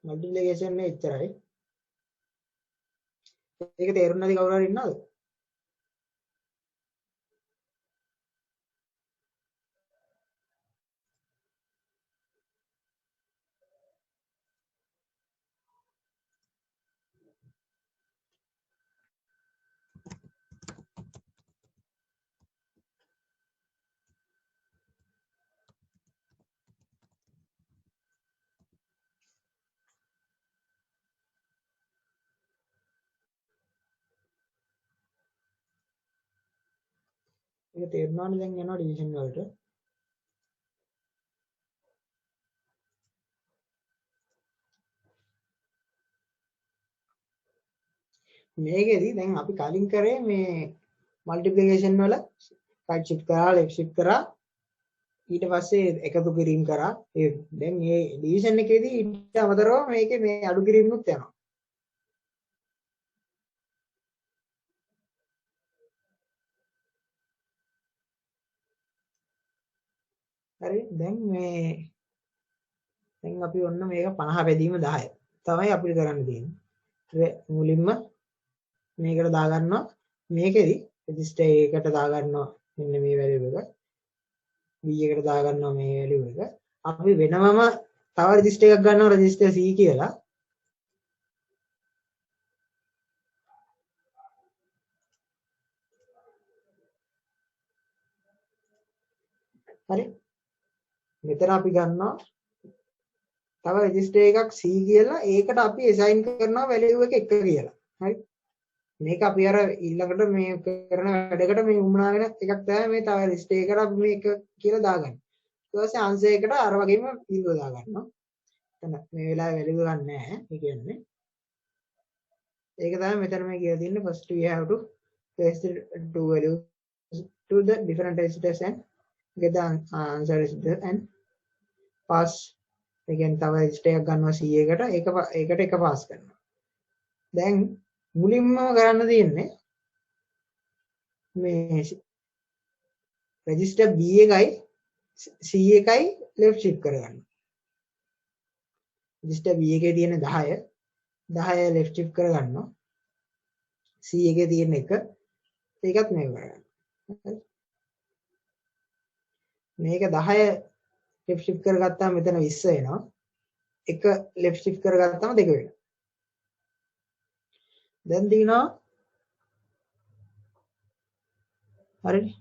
මල්ටිප්ලිකේෂන් එක එච්චරයි. ඒක තේරුම් නැති කවුරු හරි ඉන්නවද? ඒක තේරුණානේ දැන් යනවා ඩිවිෂන් වලට. මේකෙදි දැන් අපි කලින් කරේ මේ මල්ටිප්ලිකේෂන් වල right shift කරා left shift කරා ඊට පස්සේ එකතු කිරීම කරා. ඒ දැන් මේ ඩිවිෂන් එකේදී ඊට අමතරව මේකේ මේ අඩු කිරීමකුත් යනවා. හරි. දැන් අපි ඔන්න මේක 50 බෙදීම 10 තමයි අපිට කරන්න තියෙන්නේ. මුලින්ම මේකට දාගන්නවා මේකෙදි රෙජිස්ටර් එකකට දාගන්නවා මෙන්න මේ වැලියු එක. B එකට දාගන්නවා මේ වැලියු එක. අපි වෙනමම තව රෙජිස්ටර් එකක් ගන්නවා රෙජිස්ටර් C කියලා. හරි. මෙතන අපි ගන්නවා තව රෙජිස්ටර් එකක් C කියලා. ඒකට අපි assign කරනවා value එක 1 කියලා. හරි. මේක අපි අර ඊළඟට මේ කරන වැඩකට මේ උමනා වෙන එකක් තමයි මේ තව රෙජිස්ටර් එකට අපි මේක කියලා දාගන්නේ. ඊට පස්සේ answer එකට අර වගේම බිඳුව දාගන්නවා. එතන මේ වෙලාවේ value ගන්න නැහැ. ඒ කියන්නේ ඒක තමයි මෙතන මේ කියලා තියෙන්නේ first we have to paste the two values to the different registers and get the answer register and pass. ඒ කියන්නේ තව register එකක් ගන්නවා C එකට ඒක pass කරනවා. දැන් මුලින්ම කරන්න තියෙන්නේ මේ රෙජිස්ටර් B එකයි C එකයි left shift කරගන්න. රෙජිස්ටර් B එකේ තියෙන 10 left shift කරගන්නවා. C එකේ තියෙන 1 ඒකත් මේක කරගන්න. මේක 10 left shift කරගත්තාම මෙතන 20 වෙනවා. 1 left shift කරගත්තාම 2 වෙනවා. දැන් තියෙනවා හරිනේ.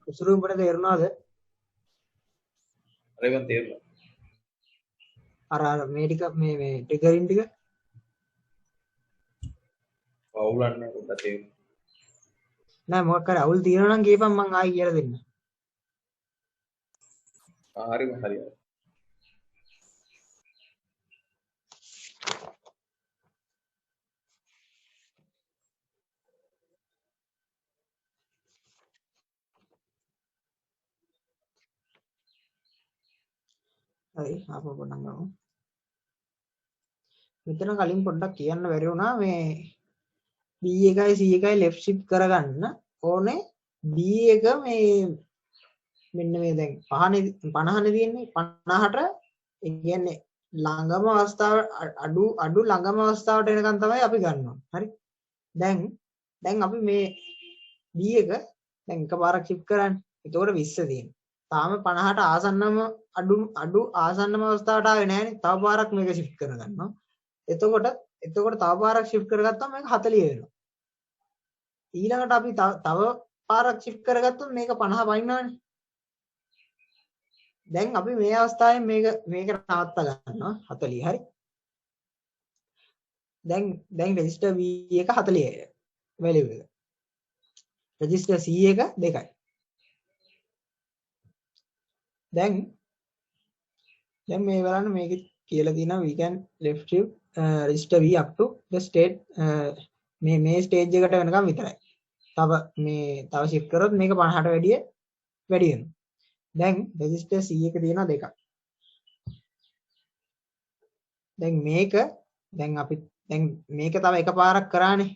උසුරු උඹට තේරුණාද? හරියම තේරුණා. අර මේ ටික මේ ට්‍රිගරින් ටික අවුලන්න පොඩ්ඩක් තේරුණා. නෑ මොකක් කරේ අවුල් තියෙනවා නම් කියපන් මං ආයි කියලා දෙන්න. හරියම හරියයි. හරි ආපහු පොඩ්ඩක් ගමු. මෙතන කලින් පොඩ්ඩක් කියන්න බැරි වුණා මේ B එකයි C එකයි left shift කරගන්න ඕනේ. B එක මේ මෙන්න මේ දැන් 50නේ තියෙන්නේ 50ට ඒ කියන්නේ ළඟම අවස්ථාව අඩු ළඟම අවස්ථාවට එනකන් තමයි අපි ගන්නවා. හරි. දැන් අපි මේ B එක දැන් එකපාරක් shift කරන්නේ. ඒතකොට 20 තියෙනවා. තාම 50ට ආසන්නම අඩු ආසන්නම අවස්ථාවට ආවේ නැහැනේ. තව පාරක් මේක shift කරගන්නවා. එතකොට තව පාරක් shift කරගත්තාම මේක 40 වෙනවා. ඊළඟට අපි තව පාරක් shift කරගත්තොත් මේක 50 වයින්නානේ. දැන් අපි මේ අවස්ථාවේ මේක නවත්ත ගන්නවා 40 හරි. දැන් රෙජිස්ටර් V එක 40 වැලියු එක. රෙජිස්ටර් C එක 2යි. දැන් මේ බලන්න මේකේ කියලා තියෙනවා we can left shift register V up to the state මේ ස්ටේජ් එකට වෙනකම් විතරයි. තව shift කරොත් මේක 50ට වැඩි වෙනවා. දැන් register C එක තියෙනවා 2ක්. දැන් මේක තව එකපාරක් කරානේ.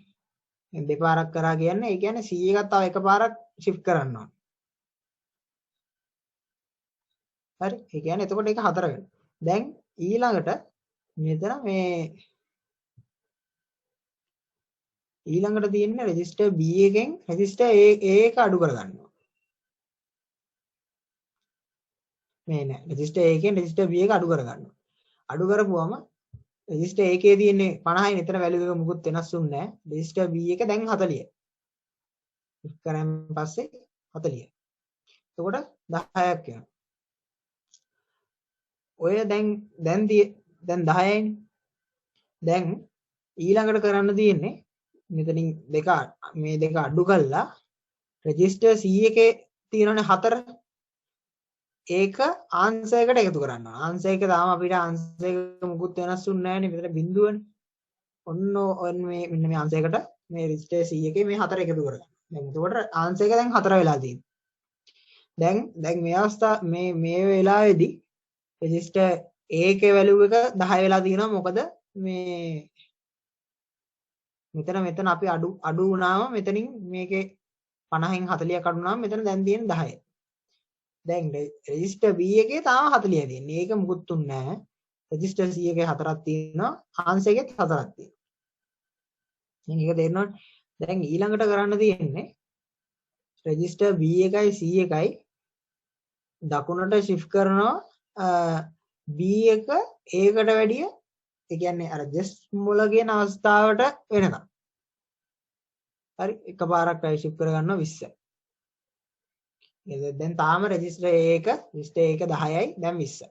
දැන් දෙපාරක් කරා කියන්නේ ඒ කියන්නේ C එකත් තව එකපාරක් shift කරන්න ඕනේ. හරි. ඒ කියන්නේ එතකොට ඒක 4 වෙනවා. දැන් ඊළඟට මෙතන ඊළඟට තියෙන රෙජිස්ටර් B එකෙන් රෙජිස්ටර් A එක අඩු කරගන්නවා. මේ නෑ රෙජිස්ටර් A එකෙන් රෙජිස්ටර් B එක අඩු කරගන්නවා. අඩු කරපුවම රෙජිස්ටර් A එකේ තියෙන්නේ 50යි මෙතන වැලියු එක මුකුත් වෙනස් වෙන්නේ නෑ. රෙජිස්ටර් B එක දැන් 40යි. shift කරාන් පස්සේ 40යි. එතකොට 10ක් වෙනවා. ඔය දැන් 10යිනේ. දැන් ඊළඟට කරන්න තියෙන්නේ මෙතනින් මේ දෙක අඩු කරලා රෙජිස්ටර් C එකේ තියෙනනේ 4 ඒක ආන්සර් එකට එකතු කරනවා. ආන්සර් එක තාම අපිට ආන්සර් එක මුකුත් වෙනස් වුන්නේ නැහැ නේ. මෙතන බිඳුවනේ. ඔන්න මේ මෙන්න මේ ආන්සර් එකට මේ රෙජිස්ටර් C එකේ මේ 4 එකතු කරගන්න. දැන් එතකොට ආන්සර් එක දැන් 4 වෙලා තියෙනවා. දැන් මේ අවස්ථාව මේ වෙලාවේදී රෙජිස්ටර් A එකේ වැලියු එක 10 වෙලා තියෙනවා. මොකද මේ මෙතන අපි අඩු වුණාම මෙතනින් මේකේ 50න් 40ක් අඩු වුණාම මෙතන දැන් තියෙන 10. දැන් රෙජිස්ටර් B එකේ තාම 40 තියෙන්නේ. ඒක මුකුත් තුන්නේ නැහැ. රෙජිස්ටර් C එකේ 4ක් තියෙනවා. ආන්සර් එකේ 4ක් තියෙනවා. මේක තේරෙනවද? දැන් ඊළඟට කරන්න තියෙන්නේ රෙජිස්ටර් B එකයි C එකයි දකුණට shift කරනවා B එක ඒකට වැඩිය ඒ කියන්නේ අර just මුල කියන අවස්ථාවට වෙනකම්. හරි එකපාරක් අය shift කරගන්නවා 20. දැන් තාම රෙජිස්ටර් A එක රෙජිස්ටර් A එක 10යි දැන් 20යි.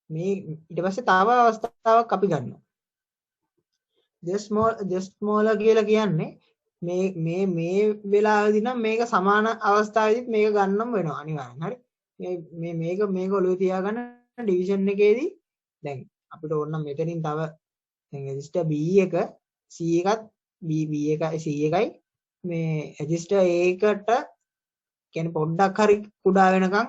මේ ඊට පස්සේ තව අවස්ථාවක් අපි ගන්නවා. just small කියලා කියන්නේ මේ වෙලාවේදී නම් මේක සමාන අවස්ථාවේදීත් මේක ගන්නම වෙනවා අනිවාර්යෙන්. හරි. මේක ඔළුවේ තියාගන්න ඩිවිෂන් එකේදී දැන් අපිට ඕන නම් මෙතනින් තව දැන් රෙජිස්ටර් B එක C එකත් B එකයි C එකයි මේ රෙජිස්ටර් A එකට කියන්නේ පොඩ්ඩක් හරි කුඩා වෙනකන්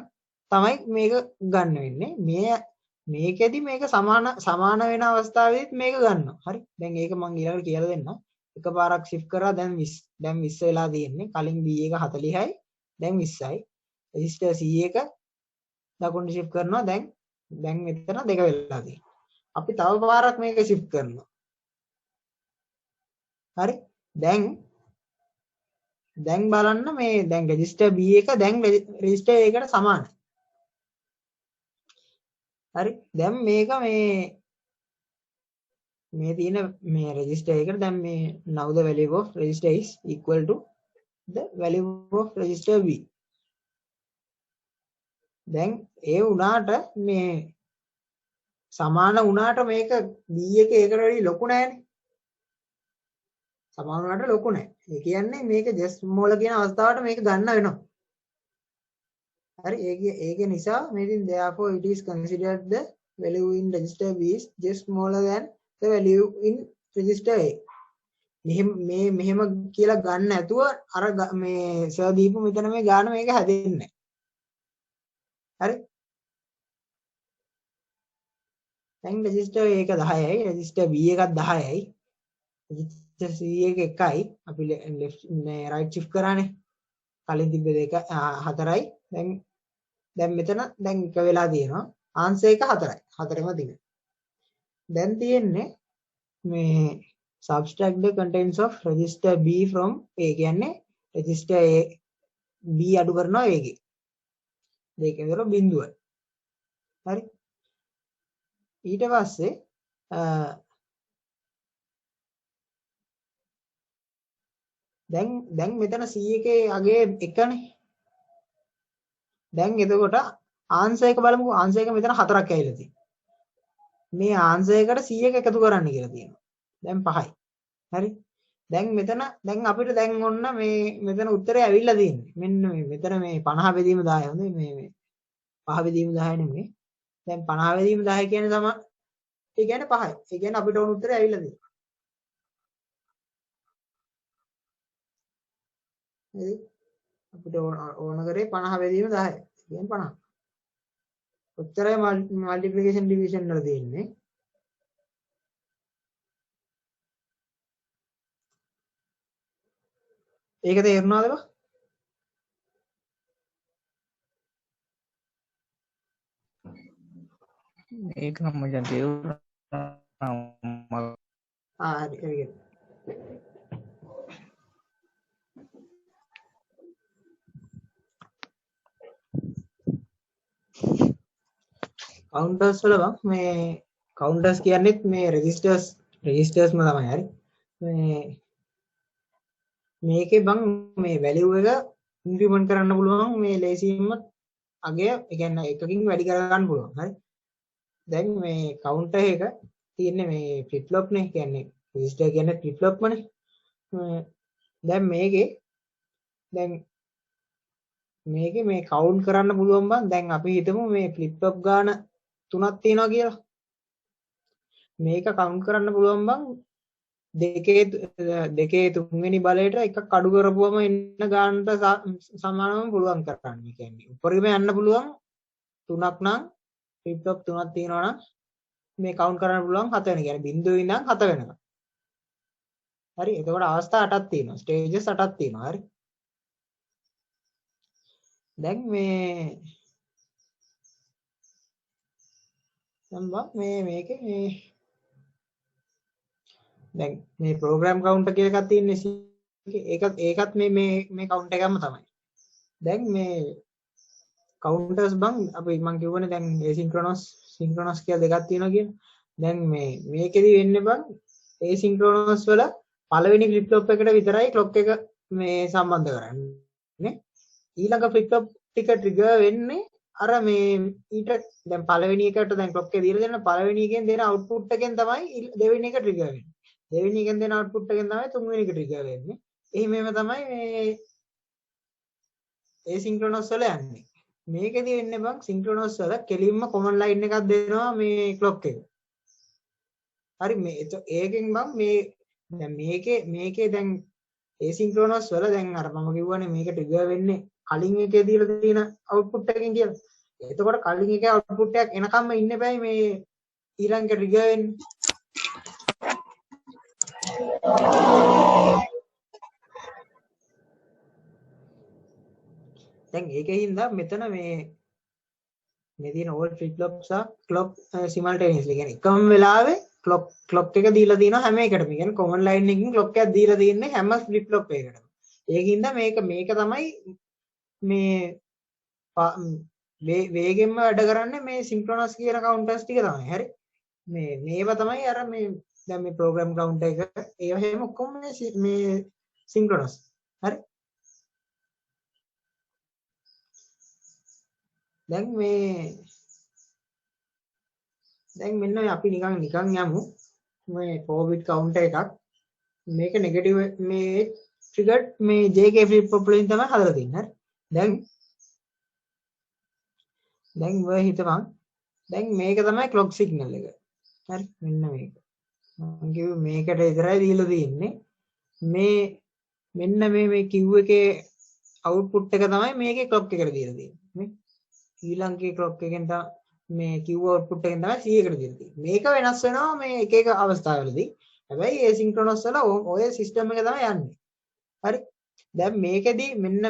තමයි මේක ගන්න වෙන්නේ. මේකෙදි මේක සමාන වෙන අවස්ථාවේදීත් මේක ගන්නවා. හරි. දැන් ඒක මම ඊළඟට කියලා දෙන්නම්. එකපාරක් shift කරා දැන් 20 වෙලා තියෙන්නේ. කලින් B එක 40යි දැන් 20යි. රෙජිස්ටර් C එක දකුණට shift කරනවා දැන් මෙතන 2 වෙලා තියෙනවා. අපි තව පාරක් මේක shift කරනවා. හරි. දැන් බලන්න මේ දැන් රෙජිස්ටර් B එක දැන් රෙජිස්ටර් A එකට සමානයි. හරි. දැන් මේක මේ තියෙන මේ රෙජිස්ටර් එකට දැන් මේ now the value of register is equal to the value of register B. දැන් ඒ වුණාට මේ සමාන වුණාට මේක B එක ඒකට වැඩි ලොකු නෑනේ. සමාන වුණාට ලොකු නෑ. ඒ කියන්නේ මේක just small කියන අවස්ථාවට මේක ගන්න වෙනවා. හරි. ඒක නිසා මෙතින් therefore it is considered the value in register B is just smaller than the value in register A. මෙහෙම කියලා ගන්න නැතුව අර මේ සර් දීපු මෙතන මේ ගාන මේක හැදෙන්නේ නැහැ. හරි. දැන් රෙජිස්ටර් A එක 10යි, රෙජිස්ටර් B එකත් 10යි. රෙජිස්ටර් C එක 1යි. අපි left මේ right shift කරානේ. කලින් තිබ්බ දෙක 4යි. දැන් මෙතන දැන් එක වෙලා තියෙනවා. ආන්සර් එක 4යි. 4ම තියෙනවා. දැන් තියෙන්නේ මේ subtract the contents of register B from A කියන්නේ register A B අඩු කරනවා A ගේ. දෙකේ දර බිඳුව. හරි. ඊට පස්සේ දැන් මෙතන C එකේ අගේ එකනේ. දැන් එතකොට ආන්සර් එක බලමුකෝ. ආන්සර් එක මෙතන 4ක් ඇවිල්ලා තියෙනවා. මේ ආන්සර් එකට C එක එකතු කරන්න කියලා තියෙනවා. දැන් 5යි. හරි. දැන් අපිට දැන් ඔන්න මේ මෙතන උත්තරේ ඇවිල්ලා තියෙන්නේ. මෙන්න මෙතන මේ 50 බෙදීම 10 හොඳයි මේ 5 බෙදීම 10 නෙමෙයි. දැන් 50 බෙදීම 10 කියන්නේ තමයි ඒ කියන්නේ 5යි. ඒ කියන්නේ අපිට ඕන උත්තරේ ඇවිල්ලා තියෙනවා. හරි. අපිට ඕන කරේ 50 බෙදීම 10යි. කියන්නේ 50. උත්තරය මල්ටිප්ලිකේෂන් ඩිවිෂන් වල තියෙන්නේ. ඒක තේරුණාද බා? ඒක නම් මචං තේරුණා. හරි. counters වල බං මේ counters කියන්නේත් මේ registers ම තමයි. හරි. මේකේ බං මේ value එක increment කරන්න පුළුවන් මේ ලේසියෙන්ම අගය ඒ කියන්නේ එකකින් වැඩි කරගන්න පුළුවන්. හරි. දැන් මේ counter එක තියෙන්නේ මේ flip flop නේ. කියන්නේ register කියන්නේ flip flop මනේ. දැන් මේකේ මේ count කරන්න පුළුවන් බං. දැන් අපි හිතමු මේ flip flop ගාන 3ක් තියෙනවා කියලා. මේක කවුන්ට් කරන්න පුළුවන් බං දෙකේ තුන්වෙනි බලයට එකක් අඩු කරපුවම එන්න ගානට සමානවම පුළුවන් කරන්න. ඒ කියන්නේ උඩරිම යන්න පුළුවන් තුනක් නම් ෆ්ලිප් ෆ්ලොප් තුනක් තියෙනවා නම් මේ කවුන්ට් කරන්න පුළුවන් 7 වෙනි. කියන්නේ බිංදුවේ ඉඳන් 7 වෙනකම්. හරි. එතකොට අවස්ථා 8ක් තියෙනවා. ස්ටේජස් 8ක් තියෙනවා. හරි. දැන් මේකේ දැන් මේ ප්‍රෝග්‍රෑම් කවුන්ටර් කියලා එකක් තියෙන්නේ. ඒකත් මේ කවුන්ට් එකම තමයි. දැන් මේ කවුන්ටර්ස් බං අපි මම කියවනේ දැන් සින්ක්‍රොනස් කියලා දෙකක් තියෙනවා කියලා. දැන් මේකෙදි වෙන්නේ බං සින්ක්‍රොනස් වල පළවෙනි ෆ්ලිප් ෆ්ලොප් එකට විතරයි ක්ලොක් එක මේ සම්බන්ධ කරන්නේ. ඊළඟ ෆ්ලිප් ෆ්ලොප් ටික ට්‍රිගර් වෙන්නේ අර මේ ඊට දැන් පළවෙනි එකට දැන් ක්ලොක් එක දීලා දෙන පළවෙනි එකෙන් දෙන අවුට්පුට් එකෙන් තමයි දෙවෙනි එක ට්‍රිගර් වෙන්නේ. දෙවෙනි එකෙන් දෙන අවුට්පුට් එකෙන් තමයි තුන්වෙනි එක ට්‍රිගර් වෙන්නේ. එහෙමම තමයි මේ සින්ක්‍රොනස් වල යන්නේ. මේකෙදි වෙන්නේ බං සින්ක්‍රොනස් වල කෙලින්ම කොමන් ලයින් එකක් දෙනවා මේ ක්ලොක් එක. හරි ඒකෙන් බං දැන් මේකේ දැන් සින්ක්‍රොනස් වල දැන් අර මම කිව්වනේ මේක ට්‍රිගර් වෙන්නේ කලින් එකේ දීලා තියෙන අවුට්පුට් එකකින් කියලා. එතකොට කලින් එකේ අවුට්පුට් එකක් එනකම්ම ඉන්න බෑ මේ ඊළඟ ට්‍රිගර් වෙන්නේ. දැන් ඒකෙන් මෙතන මේ තියෙන ඕල් ෆ්ලිප් ෆ්ලොප්ස් ක්ලොක් සිමල්ටේනියස්ලි කියන්නේ එකම වෙලාවේ ක්ලොක් එක දීලා තියෙනවා හැම එකටම. කියන්නේ කොමන් ලයින් එකකින් ක්ලොක් එකක් දීලා තියෙන්නේ හැම ෆ්ලිප් ෆ්ලොප් එකකටම. ඒකින්ද මේක තමයි මේ වේගෙන්ම වැඩ කරන්නේ මේ සින්ක්‍රොනස් කියන කවුන්ටර්ස් ටික තමයි. හරි. මේවා තමයි අර මේ දැන් මේ ප්‍රෝග්‍රෑම් කවුන්ටර් එක ඒව හැම ඔක්කොම මේ සින්ක්‍රොනස්. හරි. දැන් මෙන්න අපි නිකන් යමු මේ 4 bit counter එකක් මේක නෙගටිව් මේ ට්‍රිගර්ඩ් මේ JK flip flop වලින් තමයි හදලා තින්නේ. හරි. දැන් ඔය හිතපන් දැන් මේක තමයි clock signal එක. හරි. මෙන්න මේක. මම කිව්වේ මේකට විතරයි දීලා තියෙන්නේ. මෙන්න මේ Q එකේ output එක තමයි මේකේ clock එකට දීලා තියෙන්නේ. ඊළඟේ clock එකෙන් තමයි මේ Q output එකෙන් තමයි C එකට දීලා තියෙන්නේ. මේක වෙනස් වෙනවා මේ එක අවස්ථාවලදී. හැබැයි asynchronous වල ඔය සිස්ටම් එක තමයි යන්නේ. හරි. දැන් මේකෙදි මෙන්න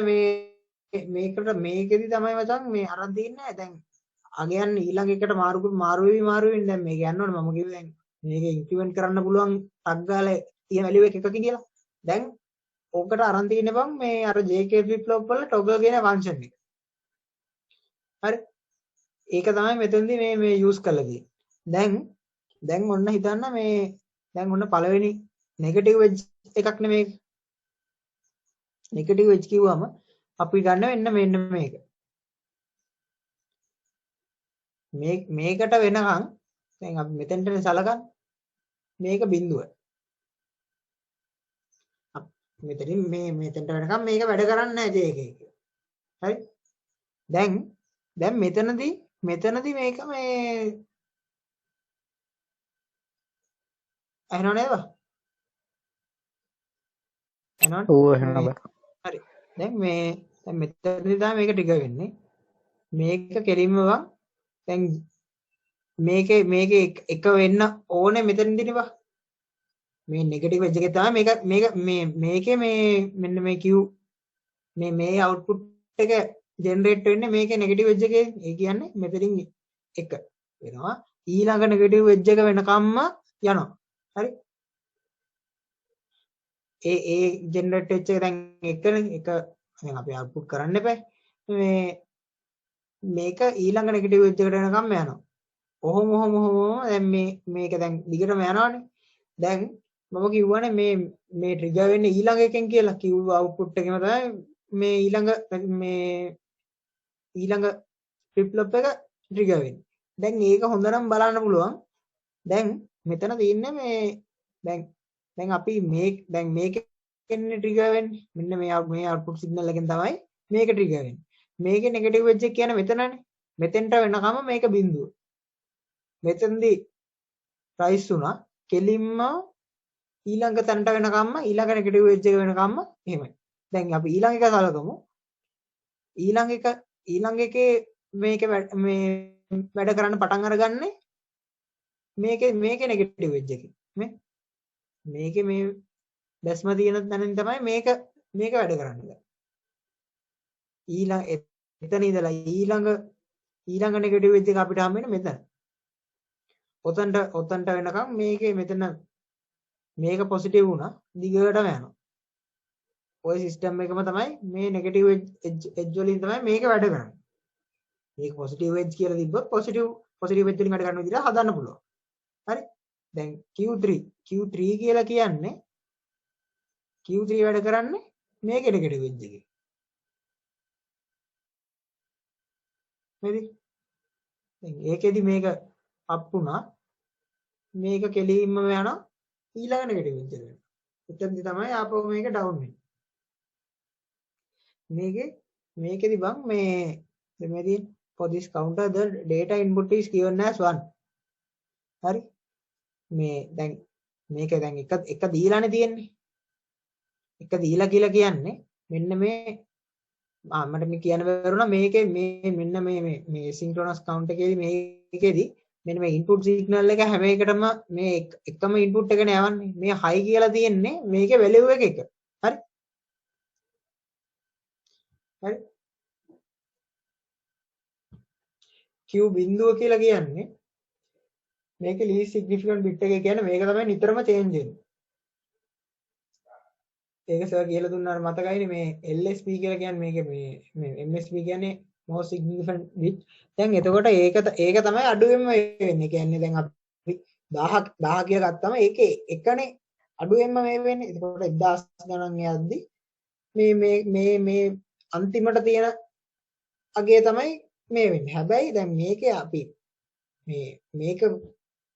මේකෙදි තමයි මචං මේ අරන් තියන්නේ. දැන් අගයන් ඊළඟ එකට මාරු වෙමින් දැන් මේක යන්න ඕනේ. මම කිව්වේ දැන් මේක ඉන්ක්‍රිමන්ට් කරන්න පුළුවන් ටක් ගාලා තියෙන වැලියු එකක කියලා. දැන් ඕකට අරන් තියන්නේ බං මේ අර JK flip flop වල toggle කියන ෆන්ක්ෂන් එක. හරි. ඒක තමයි මෙතනදී මේ යූස් කරලා තියෙන්නේ. දැන් ඔන්න හිතන්න දැන් ඔන්න පළවෙනි නෙගටිව් එජ් එකක් නෙමේ. නෙගටිව් එජ් කිව්වම අපි ගන්න මෙන්න මේක. මේකට වෙනකන් දැන් අපි මෙතෙන්ටනේ සලකන්නේ. මේක බිඳුව. මෙතනින් මෙතෙන්ට වෙනකන් මේක වැඩ කරන්නේ නැහැ JK එක. හරි. දැන් මෙතනදී මේක අහනව නේද? අහනවනේ? ඔව් අහනවා. හරි. දැන් මෙතනදී තමයි මේක ට්‍රිගර් වෙන්නේ. මේක කෙලින්ම දැන් මේකේ එක වෙන්න ඕනේ මෙතනදී නේ බා. මේ නෙගටිව් එජ් එකේ තමයි මේකේ මෙන්න මේ Q මේ අවුට්පුට් එක ජෙනරේට් වෙන්නේ මේකේ නෙගටිව් එජ් එකේ. ඒ කියන්නේ මෙතනින් 1 වෙනවා. ඊළඟ නෙගටිව් එජ් එක වෙනකම්ම යනවා. හරි. ඒ ජෙනරේට් වෙච්ච එක දැන් 1නේ. දැන් අපි අවුට්පුට් කරන්න එපා. මේක ඊළඟ නෙගටිව් එජ් එකට වෙනකම්ම යනවා. ඔහොම දැන් මේක දැන් දිගටම යනවානේ. දැන් මම කිව්වනේ මේ ට්‍රිගර් වෙන්නේ ඊළඟ එකෙන් කියලා. කිව්ව අවුට්පුට් එකේම තමයි මේ ඊළඟ ෆ්ලිප් ෆ්ලොප් එක ට්‍රිගර් වෙන්නේ. දැන් මේක හොඳටම බලන්න පුළුවන්. දැන් මෙතන තියෙන්නේ දැන් අපි මේකෙන් ට්‍රිගර් වෙන්නේ. මෙන්න මේ අවුට්පුට් සිග්නල් එකෙන් තමයි මේක ට්‍රිගර් වෙන්නේ. මේකේ නෙගටිව් එජ් එක කියන්නේ මෙතනනේ. මෙතෙන්ට වෙනකම මේක බිඳුව. මෙතනදී රයිස් වුණා. කෙලින්ම ඊළඟ තැනට වෙනකම්ම ඊළඟ නෙගටිව් එජ් එක වෙනකම්ම එහෙමයි. දැන් අපි ඊළඟ එක සලකමු. ඊළඟ එකේ මේක මේ වැඩ කරන්න පටන් අරගන්නේ මේකේ නෙගටිව් එජ් එකේ. මේකේ මේ දැස්ම තියෙන තැනින් තමයි මේක වැඩ කරන්නේ. එතන ඉඳලා ඊළඟ නෙගටිව් එජ් එක අපිට හම්බ වෙන්නේ මෙතන. ඔතනට වෙනකම් මේකේ මෙතන මේක පොසිටිව් වුණා දිගටම යනවා. ওই සිස්ටම් එකම තමයි මේ නෙගටිව් එජ් වලින් තමයි මේක වැඩ කරන්නේ. මේක පොසිටිව් එජ් කියලා තිබ්බොත් පොසිටිව් එජ් වලින් වැඩ කරන විදිහට හදන්න පුළුවන්. හරි. දැන් Q3 කියලා කියන්නේ Q3 වැඩ කරන්නේ මේකේ නෙගටිව් එජ් එකේ. හරි. දැන් ඒකෙදි මේක අප් වුණා. මේක කෙලින්ම යනවා ඊළඟ නෙගටිව් එජ් එකට. එතනදි තමයි ආපහු මේක ඩවුන් වෙන්නේ. මේකෙදි බං මේ for this counter the data input is given as 1. හරි. මේ දැන් මේක දැන් එක දීලානේ තියෙන්නේ. එක දීලා කියලා කියන්නේ මෙන්න මේ මට මේ කියන්න බැරුණා මේකේ මෙන්න මේ සින්ක්‍රොනස් කවුන්ට් එකේදී මේකෙදි මෙන්න මේ ඉන්පුට් සිග්නල් එක හැම එකටම මේ එකම ඉන්පුට් එකනේ යවන්නේ. මේ හයි කියලා තියෙන්නේ මේකේ වැලියු එක. හරි. හරි. Q බිඳුව කියලා කියන්නේ මේකේ least significant bit එක කියන්නේ මේක තමයි නිතරම change වෙන්නේ. ඒක සර් කියලා දුන්නාට මතකයිනේ මේ LSB කියලා කියන්නේ මේක මේ MSB කියන්නේ most significant bit. දැන් එතකොට ඒක තමයි අඩුවෙන්ම වෙන්නේ. කියන්නේ දැන් අපි 1000 කියලා ගත්තම ඒකේ එකනේ අඩුවෙන්ම මේ වෙන්නේ. එතකොට 1000 ගණන් යද්දි මේ අන්තිමට තියෙන අගේ තමයි මේ වෙන්නේ. හැබැයි දැන් මේකේ අපි මේක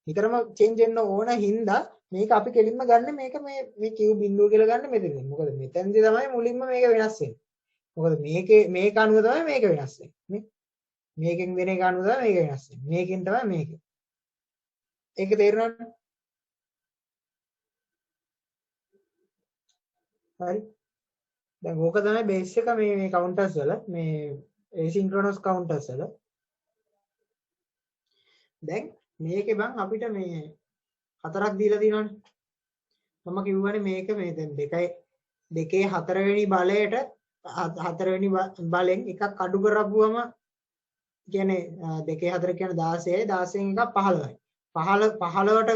නිතරම change වෙන්න ඕන හින්දා මේක අපි කෙලින්ම ගන්න මේක මේ Q බිඳුව කියලා ගන්න මෙතනදී. මොකද මෙතනදී තමයි මුලින්ම මේක වෙනස් වෙන්නේ. මොකද මේක අනුව තමයි මේක වෙනස් වෙන්නේ. මේකෙන් වෙන එක අනුව තමයි මේක වෙනස් වෙන්නේ. මේකෙන් තමයි මේක. ඒක තේරුණාද? හරි. දැන් ඕක තමයි බේස් එක මේ කවුන්ටර්ස් වල මේ asynchronous counters වල. දැන් මේකේ බං අපිට මේ හතරක් දීලා තියෙනවානේ. මම කිව්වනේ මේක මේ දැන් දෙකේ හතරවෙනි බලයට හතරවෙනි බලෙන් එකක් අඩු කරපුවම කියන්නේ දෙකේ හතර කියන්නේ 16යි 16න් එකක් 15යි. 15ට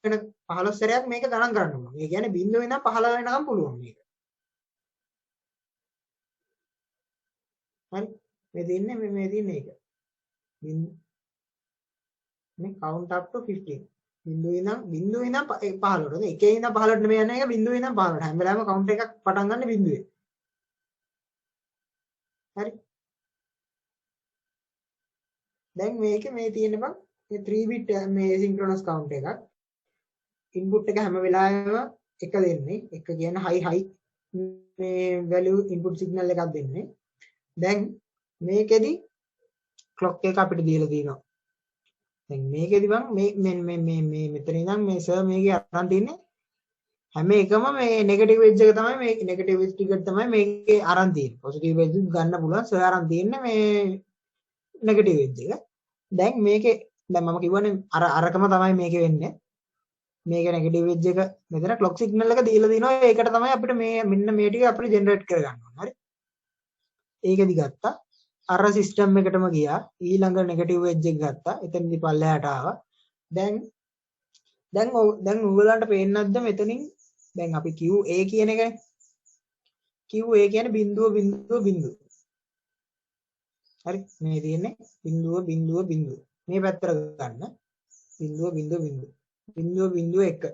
වෙන 15 සැරයක් මේක ගණන් කරන්න ඕනේ. ඒ කියන්නේ බිඳුවේ ඉඳන් 15 වෙනකම් පුළුවන් මේක. හරි. මේ තියෙන්නේ ඒක. මේ count up to 15. බිඳුවේ ඉඳන් 15ට. එකේ ඉඳන් 15ට නෙමෙයි යන්නේ ඒක බිඳුවේ ඉඳන් 15ට. හැම වෙලාවෙම count එකක් පටන් ගන්න බිඳුවේ. හරි. දැන් මේකේ මේ තියෙන බං මේ 3 bit මේ asynchronous count එකක්. input එක හැම වෙලාවෙම එක දෙන්නේ. එක කියන්නේ high මේ value input signal එකක් දෙන්නේ. දැන් මේකෙදි clock එක අපිට දීලා තියෙනවා. දැන් මේකෙදි බං මේ මෙතන ඉඳන් මේ සර් මේකේ අරන් තින්නේ හැම එකම මේ නෙගටිව් එජ් එක තමයි මේ නෙගටිව් එජ් ටිකට් තමයි මේකේ අරන් තියෙන්නේ. පොසිටිව් එජ් ගන්න පුළුවන් සර් අරන් තින්නේ මේ නෙගටිව් එජ් එක. දැන් මේකේ දැන් මම කිව්වනේ අරකම තමයි මේකේ වෙන්නේ. මේකේ නෙගටිව් එජ් එක මෙතන ක්ලොක් සිග්නල් එක දීලා දිනවා. ඒකට තමයි අපිට මේ මෙන්න මේ ටික අපිට ජෙනරේට් කරගන්න ඕනේ. හරි. ඒකෙදි ගත්තා. අර සිස්ටම් එකටම ගියා. ඊළඟ නෙගටිව් එජ් එක ගත්තා. එතනදි පල්ලෙහාට ආවා. දැන් ඔයගලන්ට පේන්නේ නැද්ද මෙතනින් දැන් අපි QA කියන එකනේ. QA කියන්නේ බිඳුව. හරි. මේ තියෙන්නේ බිඳුව. මේ පැත්තට ගන්න. බිඳුව 1. බිඳුව 1.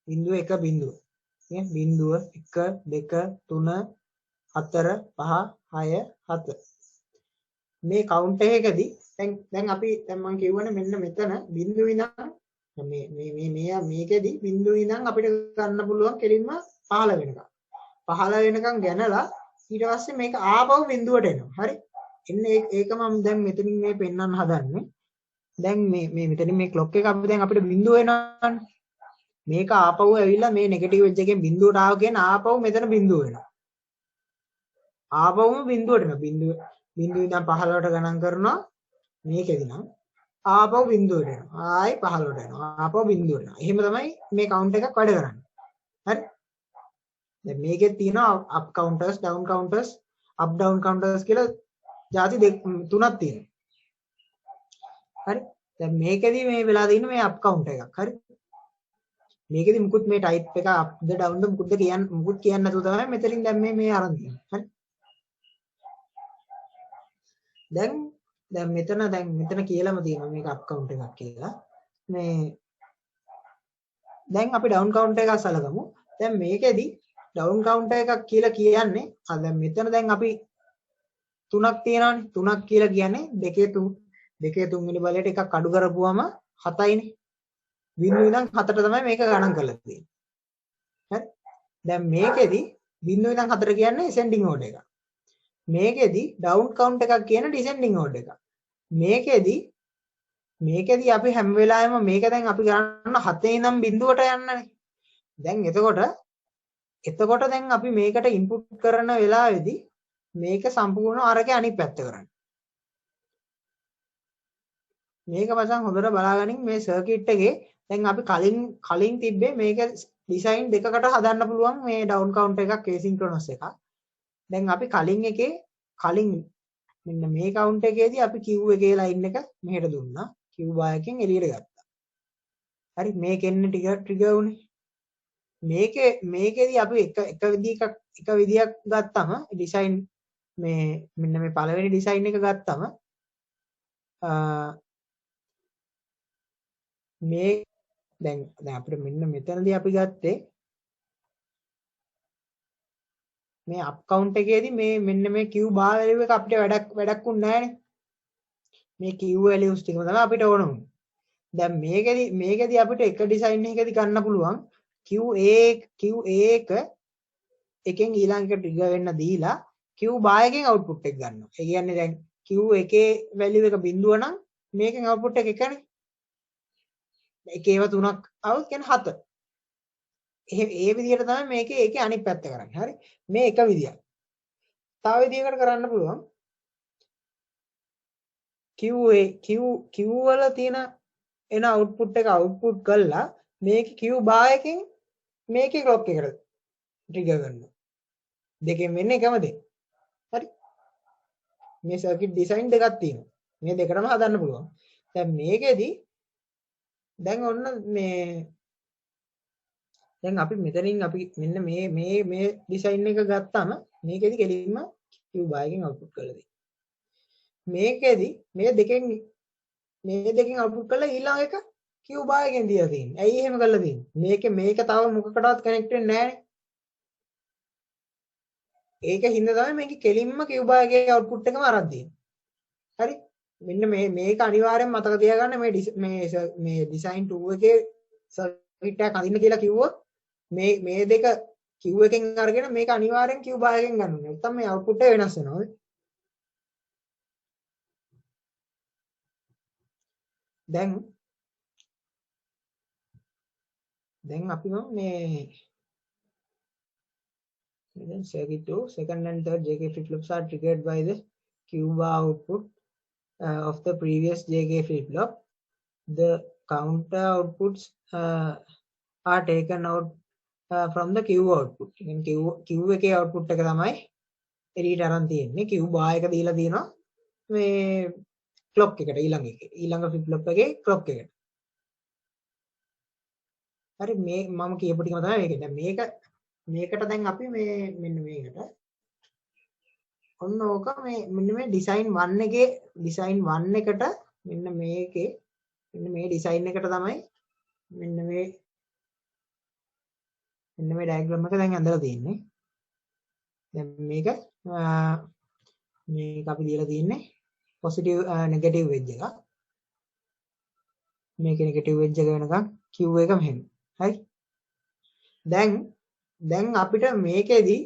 බිඳුව 1. නේ බිඳුව 1 2 3 4 5 6 7. මේ කවුන්ට් එකකදී දැන් මම කියවනේ මෙන්න මෙතන බිඳුව ඉඳන් මේකෙදි බිඳුව ඉඳන් අපිට ගන්න පුළුවන් කෙලින්ම 15 වෙනකම්. 15 වෙනකම් ගණනලා ඊට පස්සේ මේක ආපහු බිඳුවට එනවා. හරි. එන්න ඒක මම දැන් මෙතනින් මේ පෙන්වන්න හදන්නේ. දැන් මේ මෙතනින් මේ ක්ලොක් එක අපි දැන් අපිට බිඳුව වෙනවානේ. මේක ආපහු ඇවිල්ලා මේ නෙගටිව් එජ් එකෙන් බිඳුවට ආව කියන ආපහු මෙතන බිඳුව වෙනවා. ආපහුම බිඳුවට එනවා. බිඳුව ඉඳන් 15ට ගණන් කරනවා. මේකෙදි නම් ආපහු බිඳුවට එනවා. ආයි 15ට එනවා. ආපහු බිඳුවට එනවා. එහෙම තමයි මේ කවුන්ට් එකක් වැඩ කරන්නේ. හරි. දැන් මේකේ තියෙනවා up counters, down counters, up down counters කියලා ಜಾති තුනක් තියෙනවා. හරි. දැන් මේකෙදි මේ වෙලා තියෙන මේ අප් කවුන්ට් එකක්. හරි. මේකෙදි මුකුත් මේ ටයිප් එක අප්ද ඩවුන්ද මුකුත් කියන්නේ නැතුව තමයි මෙතනින් දැන් මේ අරන් තියෙන්නේ. හරි. දැන් මෙතන කියලාම තියෙනවා මේක අප් කවුන්ට් එකක් කියලා. මේ දැන් අපි ඩවුන් කවුන්ට් එකක් සලකමු. දැන් මේකෙදි ඩවුන් කවුන්ට් එකක් කියලා කියන්නේ දැන් මෙතන දැන් අපි තුනක් තියෙනවානේ. තුනක් කියලා කියන්නේ දෙකේ තුන්වෙනි බලයට එකක් අඩු කරපුවම 7යිනේ. බිඳුව ඉඳන් 4ට තමයි මේක ගණන් කරලා තියෙන්නේ. හරි. දැන් මේකෙදි බිඳුව ඉඳන් 4 කියන්නේ ascending order එකක්. මේකෙදි ඩවුන් කවුන්ට් එකක් කියන descending order එකක්. මේකෙදි අපි හැම වෙලාවෙම මේක දැන් අපි ගන්න 7 ඉඳන් බිඳුවට යන්නනේ. දැන් එතකොට දැන් අපි මේකට ඉන්පුට් කරන වෙලාවේදී මේක සම්පූර්ණ අරගේ අනිත් පැත්ත කරන්නේ. මේක මචං හොඳට බලාගනින් මේ සර්කිට් එකේ දැන් අපි කලින් තිබ්බේ මේක ඩිසයින් දෙකකට හදන්න පුළුවන් මේ ඩවුන් කවුන්ට් එකක් asynchronous එකක්. දැන් අපි කලින් මෙන්න මේ කවුන්ට් එකේදී අපි Q එකේ ලයින් එක මෙහෙට දුන්නා. Q bar එකෙන් එළියට ගත්තා. හරි මේකෙන්න ට්‍රිගර් උනේ. මේකෙදී අපි එක විදියක් ගත්තම ඩිසයින් මෙන්න මේ පළවෙනි ඩිසයින් එක ගත්තම මේ දැන් අපිට මෙන්න මෙතනදී අපි ගත්තේ මේ අප් කවුන්ට් එකේදී මෙන්න මේ Q bar value එක අපිට වැඩක් උන්නේ නැහනේ. මේ Q values ටිකම තමයි අපිට ඕන උනේ. දැන් මේකෙදී අපිට එක ඩිසයින් එකකදී ගන්න පුළුවන් QA එකෙන් ඊළඟ එක ට්‍රිගර් වෙන්න දීලා Q bar එකෙන් අවුට්පුට් එක ගන්නවා. ඒ කියන්නේ දැන් Q එකේ වැලියු එක බිඳුව නම් මේකෙන් අවුට්පුට් එක එකනේ. එකේව තුනක් આવුත් කියන්නේ 7. ඒ විදිහට තමයි ඒකේ අනිත් පැත්ත කරන්නේ. හරි. මේ එක විදියක්. තව විදියකට කරන්න පුළුවන්. Q වල තියෙන එන අවුට්පුට් එක අවුට්පුට් කළා මේක Q bar එකෙන් මේකේ ක්ලොක් එකට ට්‍රිගර් කරනවා. දෙකෙන් වෙන්නේ එකම දේ. හරි. මේ සර්කිට් ඩිසයින් දෙකක් තියෙනවා. මේ දෙකටම හදන්න පුළුවන්. දැන් මේකෙදි දැන් ඔන්න දැන් අපි මෙතනින් අපි මෙන්න මේ ඩිසයින් එක ගත්තාම මේකෙදි කෙලින්ම Q bar එකෙන් අවුට්පුට් කරලා දෙයි. මේකෙදි මේ දෙකෙන් අවුට්පුට් කරලා ඊළඟ එක Q bar එකෙන් දීලා තියෙන්නේ. ඇයි එහෙම කරලා තියෙන්නේ? මේක තව මොකකටවත් කනෙක්ට් වෙන්නේ නැහැ. ඒක හින්දා තමයි මේක කෙලින්ම Q bar එකේ අවුට්පුට් එකම අරන් තියෙන්නේ. හරි? මෙන්න මේක අනිවාර්යෙන් මතක තියාගන්න මේ ඩිසයින් 2 එකේ සර්කිට් එකක් අඳින්න කියලා කිව්වොත් මේ දෙක Q එකෙන් අරගෙන මේක අනිවාර්යෙන් Q bar එකෙන් ගන්න ඕනේ. නැත්නම් මේ අවුට්පුට් එක වෙනස් වෙනවා. දැන් අපි then circuit 2 second and third JK flip-flops are triggered by the Q bar output of the previous JK flip-flop. The counter outputs are taken out from the Q output. Q එකේ output එක තමයි එළියට අරන් තියෙන්නේ. Q bar එක දීලා තියෙනවා මේ clock එකට ඊළඟ flip-flop එකේ clock එකට. හරි මේ මම කියපු ටිකම තමයි මේක. දැන් මේකට දැන් අපි මෙන්න මේකට ඔන්න ඕක මෙන්න මේ ඩිසයින් 1 එකට මෙන්න මේ ඩිසයින් එකට තමයි මෙන්න මේ ඩයග්‍රෑම් එක දැන් ඇඳලා තියෙන්නේ. දැන් මේක අපි දීලා තියෙන්නේ පොසිටිව් නෙගටිව් වෙජ් එකක්. මේකේ නෙගටිව් වෙජ් එක වෙනකන් Q එක මෙහෙම. හරි. දැන් අපිට මේකෙදි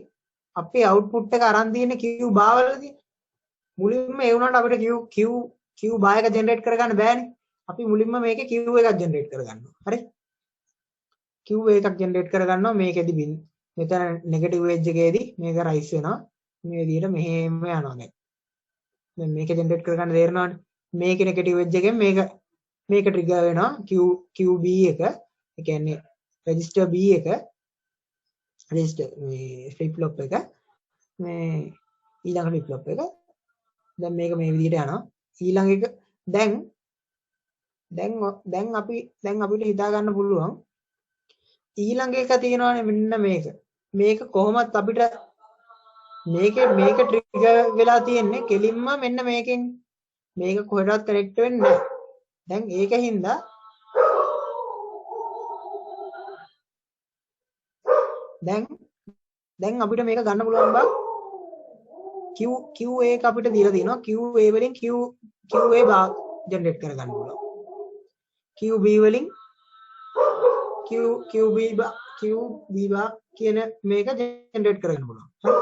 අපේ අවුට්පුට් එක අරන් තියෙන්නේ Q bar වලදී. මුලින්ම ඒ වුණාට අපිට Q bar එක ජෙනරේට් කරගන්න බෑනේ. අපි මුලින්ම මේකේ Q එකක් ජෙනරේට් කරගන්නවා. හරි? Q එකක් ජෙනරේට් කරගන්නවා මේකෙදි මෙතන නෙගටිව් එජ් එකේදී මේක රයිස් වෙනවා. මේ විදිහට මෙහෙම යනවා දැන්. දැන් මේක ජෙනරේට් කරගන්න තේරෙනවනේ. මේකේ නෙගටිව් එජ් එකෙන් මේක ට්‍රිගර් වෙනවා QB එක. ඒ කියන්නේ රෙජිස්ටර් B එක රෙජිස්ටර් මේ ෆ්ලිප් ෆ්ලොප් එක මේ ඊළඟ ෆ්ලිප් ෆ්ලොප් එක. දැන් මේක මේ විදිහට යනවා. ඊළඟ එක දැන් අපිට හිතා ගන්න පුළුවන් ඊළඟ එක තියෙනවානේ මෙන්න මේක. මේක කොහොමත් අපිට මේක ට්‍රිගර් වෙලා තියෙන්නේ කෙලින්ම මෙන්න මේකෙන්. මේක කොහෙටවත් කනෙක්ට් වෙන්නේ නැහැ. දැන් ඒකින්ද දැන් අපිට මේක ගන්න පුළුවන් බා QA එක අපිට දීලා තියෙනවා. QA වලින් QA බා ජෙනරේට් කරගන්න පුළුවන්. QB වලින් QB බා කියන මේක ජෙනරේට් කරගන්න පුළුවන්. හරි.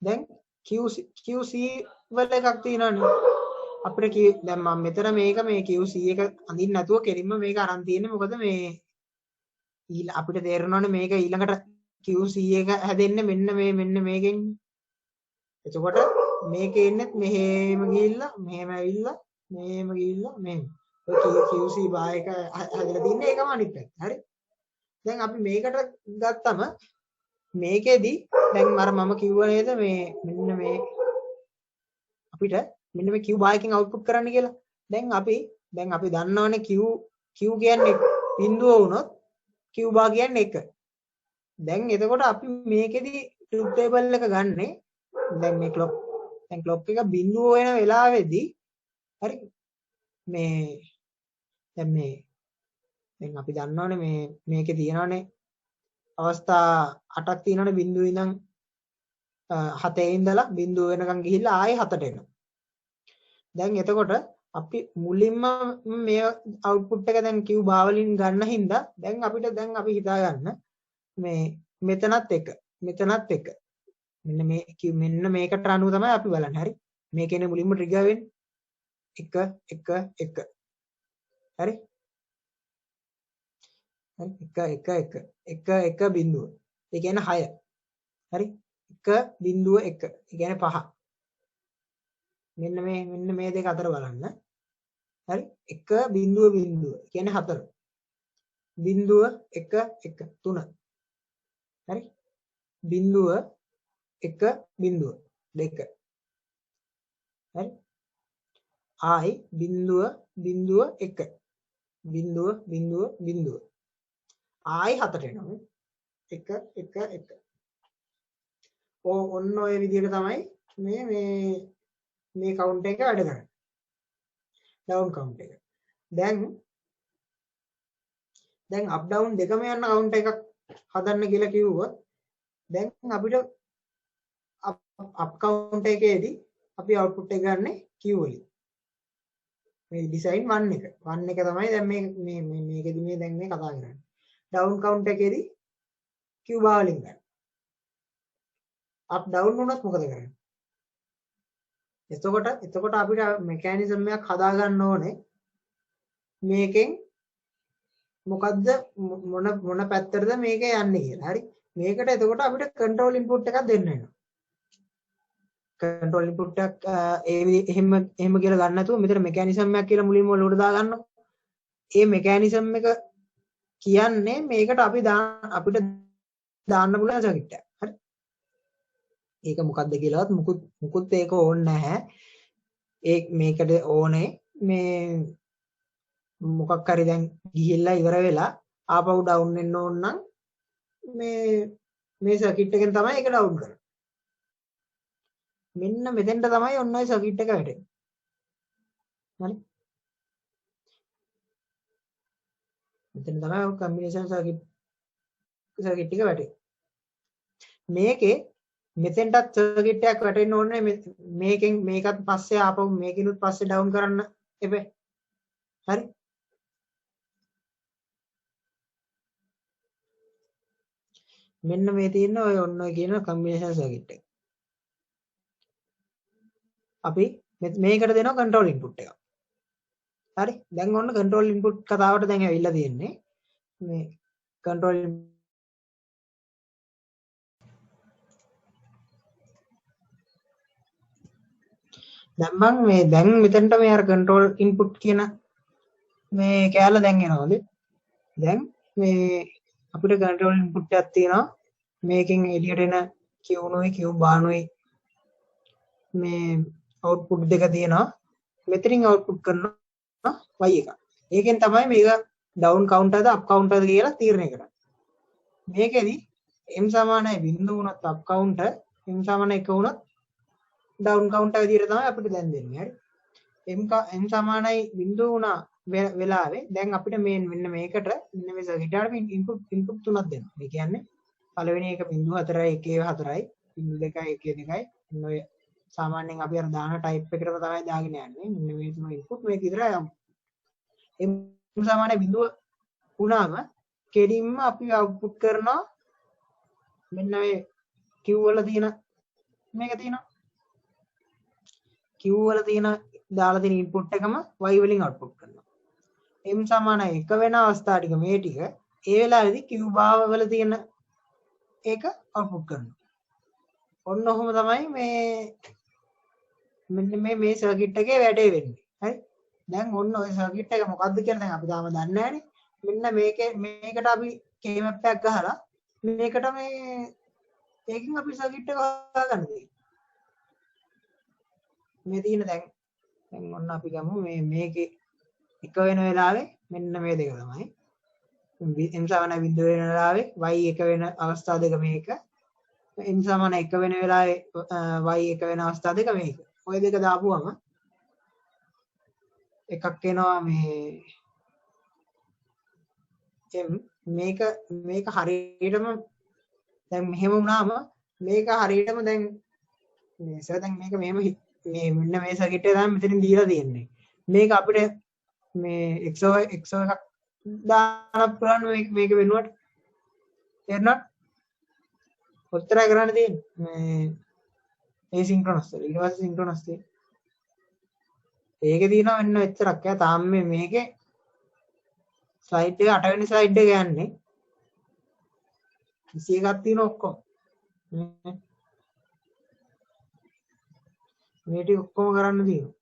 දැන් QC වල එකක් තියෙනවානේ. අපිට දැන් මම මෙතන මේ QC එක අඳින්න නැතුව කෙලින්ම මේක අරන් තියෙන්නේ මොකද මේ අපිට තේරෙනවානේ මේක ඊළඟට QC එක හැදෙන්නේ මෙන්න මේකෙන්. එතකොට මේකේ ඉන්නේ මෙහෙම ගිහිල්ලා මෙහෙම ඇවිල්ලා මෙහෙම ගිහිල්ලා මෙහෙම. ඔය QC බා එක හැදලා තින්නේ ඒකම අනිත් පැත්ත. හරි. දැන් අපි මේකට ගත්තම මේකෙදි දැන් මම කිව්වා නේද මේ මෙන්න මේ අපිට මෙන්න මේ Q බා එකෙන් අවුට්පුට් කරන්න කියලා. දැන් අපි දන්නවනේ Q කියන්නේ බිඳුව වුණොත් Q බා කියන්නේ 1. දැන් එතකොට අපි මේකෙදි ට්‍රූත් ටේබල් එක ගන්නෙ දැන් මේ ක්ලොක් එක බිඳුව වෙන වෙලාවේදී හරි දැන් අපි දන්නවනේ මේකේ තියෙනවනේ අවස්ථා 8ක් තියෙනවනේ බිඳුව ඉඳන් 7 ඉඳලා බිඳුව වෙනකන් ගිහිල්ලා ආයෙ 7ට එනවා. දැන් එතකොට අපි මුලින්ම මේ අවුට්පුට් එක දැන් Q බා වලින් ගන්න හින්දා දැන් අපි හිතා ගන්න මේ මෙතනත් එක මෙන්න මේකට අනුව තමයි අපි බලන්නේ. හරි. මේකේනේ මුලින්ම ට්‍රිගර් වෙන්නේ 1 හරි. 1 බිඳුව. ඒ කියන්නේ 6. හරි. 1.1. ඒ කියන්නේ 5. මෙන්න මේ දෙක අතර බලන්න. හරි. 1.0 ඒ කියන්නේ 4. 0.1 3. හරි. 0.1 2. හරි. ආයි 0.1 0.0 ආයි 4ට එනවා. 1 ඔන්න ඔය විදිහට තමයි මේ කවුන්ට් එක වැඩ කරන්නේ. ඩවුන් කවුන්ට් එක. දැන් අප් ඩවුන් දෙකම යන කවුන්ට් එකක් හදන්න කියලා කිව්වොත් දැන් අපිට අප් කවුන්ට් එකේදී අපි අවුට්පුට් එක ගන්න Q වලින්. මේ ඩිසයින් 1 එක. 1 එක තමයි දැන් මේකෙදි මේ දැන් මේ කතා කරන්නේ. ඩවුන් කවුන්ට් එකේදී Q බා වලින් ගන්න. අප් ඩවුන් වුණොත් මොකද කරන්නේ? එතකොට අපිට මෙකැනිසම් එකක් හදා ගන්න ඕනේ. මේකෙන් මොකද්ද මොන පැත්තටද මේක යන්නේ කියලා. හරි. මේකට එතකොට අපිට කන්ට්‍රෝල් ඉන්පුට් එකක් දෙන්න වෙනවා. කන්ට්‍රෝල් ඉන්පුට් එකක් එහෙම කියලා ගන්න නැතුව මෙතන මෙකැනිසම් එකක් කියලා මුලින්ම ඔලුවට දා ගන්නවා. ඒ මෙකැනිසම් එක කියන්නේ මේකට අපිට දාන්න පුළුවන් සර්කිට් එකක්. හරි. ඒක මොකද්ද කියලාවත් මුකුත් ඒක ඕනේ නැහැ. මේකට ඕනේ මේ මොකක් හරි දැන් ගිහිල්ලා ඉවර වෙලා ආපහු ඩවුන් වෙන්න ඕන නම් මේ සර්කිට් එකෙන් තමයි ඒක ඩවුන් කරන්නේ. මෙන්න මෙතෙන්ට තමයි ඔන්න ඔය සර්කිට් එක වැටෙන්නේ. හරි. මෙතන තමයි ඔය කම්බිනේෂන් සර්කිට් එක වැටෙන්නේ. මේකේ මෙතෙන්ටත් සර්කිට් එකක් වැටෙන්න ඕනේ මේකත් පස්සේ ආපහු මේකිනුත් පස්සේ ඩවුන් කරන්න එපේ. හරි. මෙන්න මේ තියෙන ඔය ඔන්න ඔය කියන කම්බිනේෂන් සර්කිට් එක. අපි මේකට දෙනවා කන්ට්‍රෝල් ඉන්පුට් එක. හරි දැන් ඔන්න control input කතාවට දැන් ඇවිල්ලා තියෙන්නේ මේ control දැන් මම මේ දැන් මෙතනට මේ අර control input කියන මේ කැලල දැන් එනවාද දැන් මේ අපිට control input එකක් තියෙනවා මේකෙන් එළියට එන Q නුයි Q bar නුයි මේ output දෙක තියෙනවා මෙතනින් output කරනවා y එක. ඒකෙන් තමයි මේක down counter ද up counter ද කියලා තීරණය කරන්නේ. මේකෙදි m සමානයි 0 වුණොත් up counter m සමානයි 1 වුණොත් down counter විදිහට තමයි අපිට දැන් දෙන්නේ. හරි. m සමානයි 0 වුණා වෙලාවේ දැන් අපිට මෙන්න මේකට මෙන්න මේ සර්කිට් එකට ඉන්පුට් තුනක් දෙනවා. ඒ කියන්නේ පළවෙනි එක 0.4යි 1.4යි 0.2යි 1.2යි ඔය සාමාන්‍යයෙන් අපි අර දාන ටයිප් එකටම තමයි දාගෙන යන්නේ. මෙන්න මේ තුන ඉන්පුට් මේක විතරයි m සමානයි 0 වුණාම කෙලින්ම අපි අවුට්පුට් කරනවා මෙන්න මේ Q වල තියෙන මේක තියෙනවා Q වල තියෙන දාලා තියෙන ඉන්පුට් එකම y වලින් අවුට්පුට් කරනවා m සමානයි 1 වෙන අවස්ථා ටික මේ ටික ඒ වෙලාවේදී Q භාව වල තියෙන ඒක අවුට්පුට් කරනවා ඔන්න ඔහොම තමයි මේ සර්කිට් එකේ වැඩේ වෙන්නේ හරි දැන් ඔන්න ඔය සර්කිට් එක මොකද්ද කියලා දැන් අපි තාම දන්නේ නැහැනේ මෙන්න මේකට අපි K map එකක් ගහලා මේකට මේ ඒකෙන් අපි සර්කිට් එක හොයාගන්න තියෙනවා මේ තියෙන දැන් ඔන්න අපි ගමු මේකේ එක වෙන වෙලාවේ මෙන්න මේ දෙක තමයි m සමානයි 0 වෙන වෙලාවේ y එක වෙන අවස්ථා දෙක මේක m සමානයි 1 වෙන වෙලාවේ y එක වෙන අවස්ථා දෙක මේක ඔය දෙක දාපුවම එකක් එනවා මේ මේක හරියටම දැන් මෙහෙම වුණාම මේක හරියටම දැන් මේ සර් දැන් මේක මෙහෙම මේ මෙන්න මේ සර්කිට් එක තමයි මෙතනින් දීලා තියෙන්නේ මේක අපිට මේ XO එකක් දාන්න පුළුවන් මේක වෙනුවට තේරුණාද ඔච්චරයි කරන්න තියෙන්නේ මේ asynchronous ඊට පස්සේ synchronous තියෙන්නේ ඒකේ තියෙනවා මෙන්න එච්චරක් යා තාම මේකේ ස්ලයිඩ් එක 8 වෙනි ස්ලයිඩ් එක යන්නේ 21ක් තියෙන ඔක්කොම මේ ටික ඔක්කොම කරන්න තියෙනවා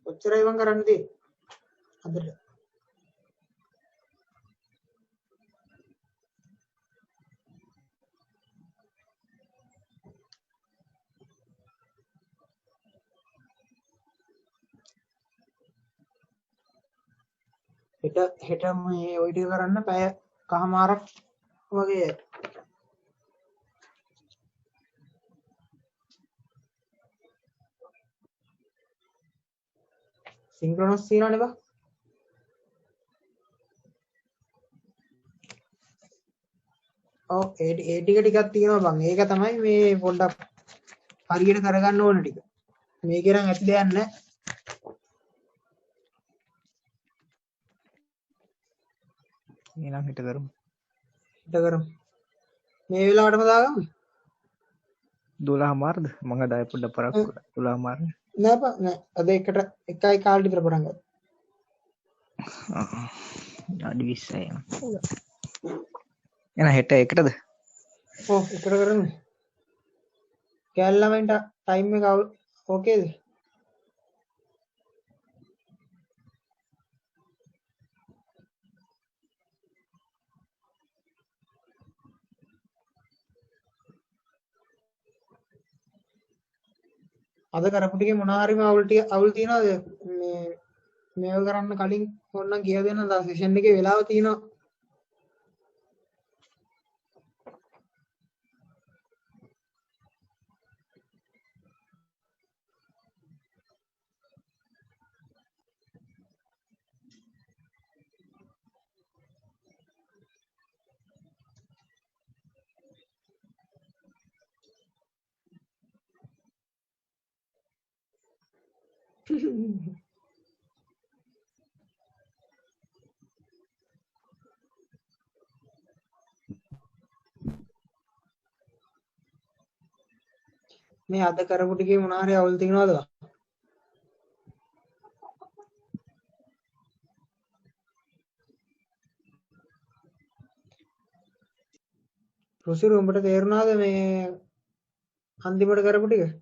ඔච්චරයි මම කරන්න තියෙන්නේ අදට හෙට මේ ඔය ටික කරන්න පැය කහමාරක් වගේ සින්ක්‍රොනස් තියනවනේ බා ඔව් ඒ ටික ටිකක් තියෙනවා බං ඒක තමයි මේ පොඩ්ඩක් හරියට කරගන්න ඕන ටික මේකේ නම් ඇති දෙයක් නැහැ එහෙනම් හිට කරමු මේ වෙලාවටම දාගමු 12 මාර්ද මම ඩය පොඩ්ඩක් පරක් 12 මාර්ද නෑ බං නෑ අද එකට එකයි කාලේ විතර පටන් ගත්තා අඩි 20යි එහෙනම් හෙට එකටද ඔව් එකට කරමු කැලලමෙන්ට ටයිම් එක ඕකේද අද කරපු ටිකේ මොනවා හරි අවුල් තියනවාද මේව කරන්න කලින් ඕනනම් කියලා දෙන්න දැන් සෙෂන් එකේ වෙලාව තියෙනවා මේ අද කරපු ටිකේ මොනවා හරි අවුල් තියනවද? රුසිරු උඹට තේරුණාද මේ අන්තිමට කරපු ටික?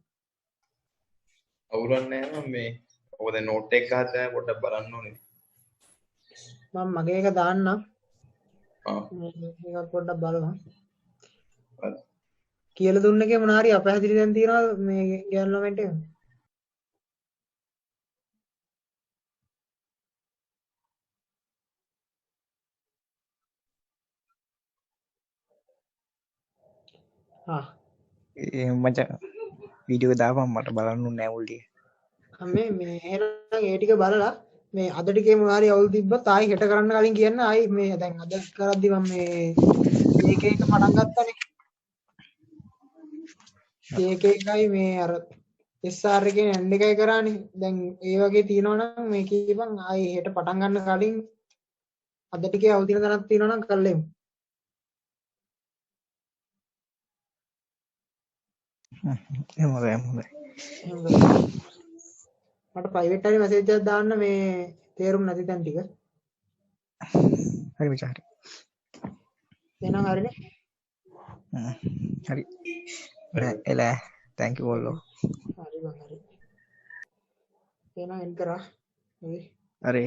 අවුලක් නැහැ මම මේ ඔබ දැන් නෝට් එක ගහලා පොඩ්ඩක් බලන්න ඕනේ. මම මගේ එක දාන්නම්. ආ මේක පොඩ්ඩක් බලමු. හරි. කියලා දුන්න එකේ මොනවා හරි අපැහැදිලි දැන් තියනවද මේ ගෑනු ළමෙන්ට එක? ආ මචං වීඩියෝ දාපන් මට බලන්න නෑ මුල් ටික. මේ එහෙනම් ඒ ටික බලලා මේ අද ටිකේ මොනවා හරි අවුල් තිබ්බත් ආයි හෙට කරන්න කලින් කියන්න ආයි මේ දැන් අද කරද්දි මම මේ JK එක පටන් ගත්තානේ. JK එකයි මේ අර SR එකේ end එකයි කරානේ. දැන් ඒ වගේ තියෙනවා නම් මේ කියපන් ආයි හෙට පටන් ගන්න කලින් අද ටිකේ අවුල් තියෙන තැනක් තියෙනවා නම් කරලෙමු. හොඳයි. මට ප්‍රයිවට් හරි මැසේජ් එකක් දාන්න මේ තේරුම් නැති තැන් ටික. හරි මචං හරි. එහෙනම් හරිනේ. හරි. එලා thank you බොල්ලෝ. හරි බං හරි. එහෙනම් එන් කරා. හරි. හරි.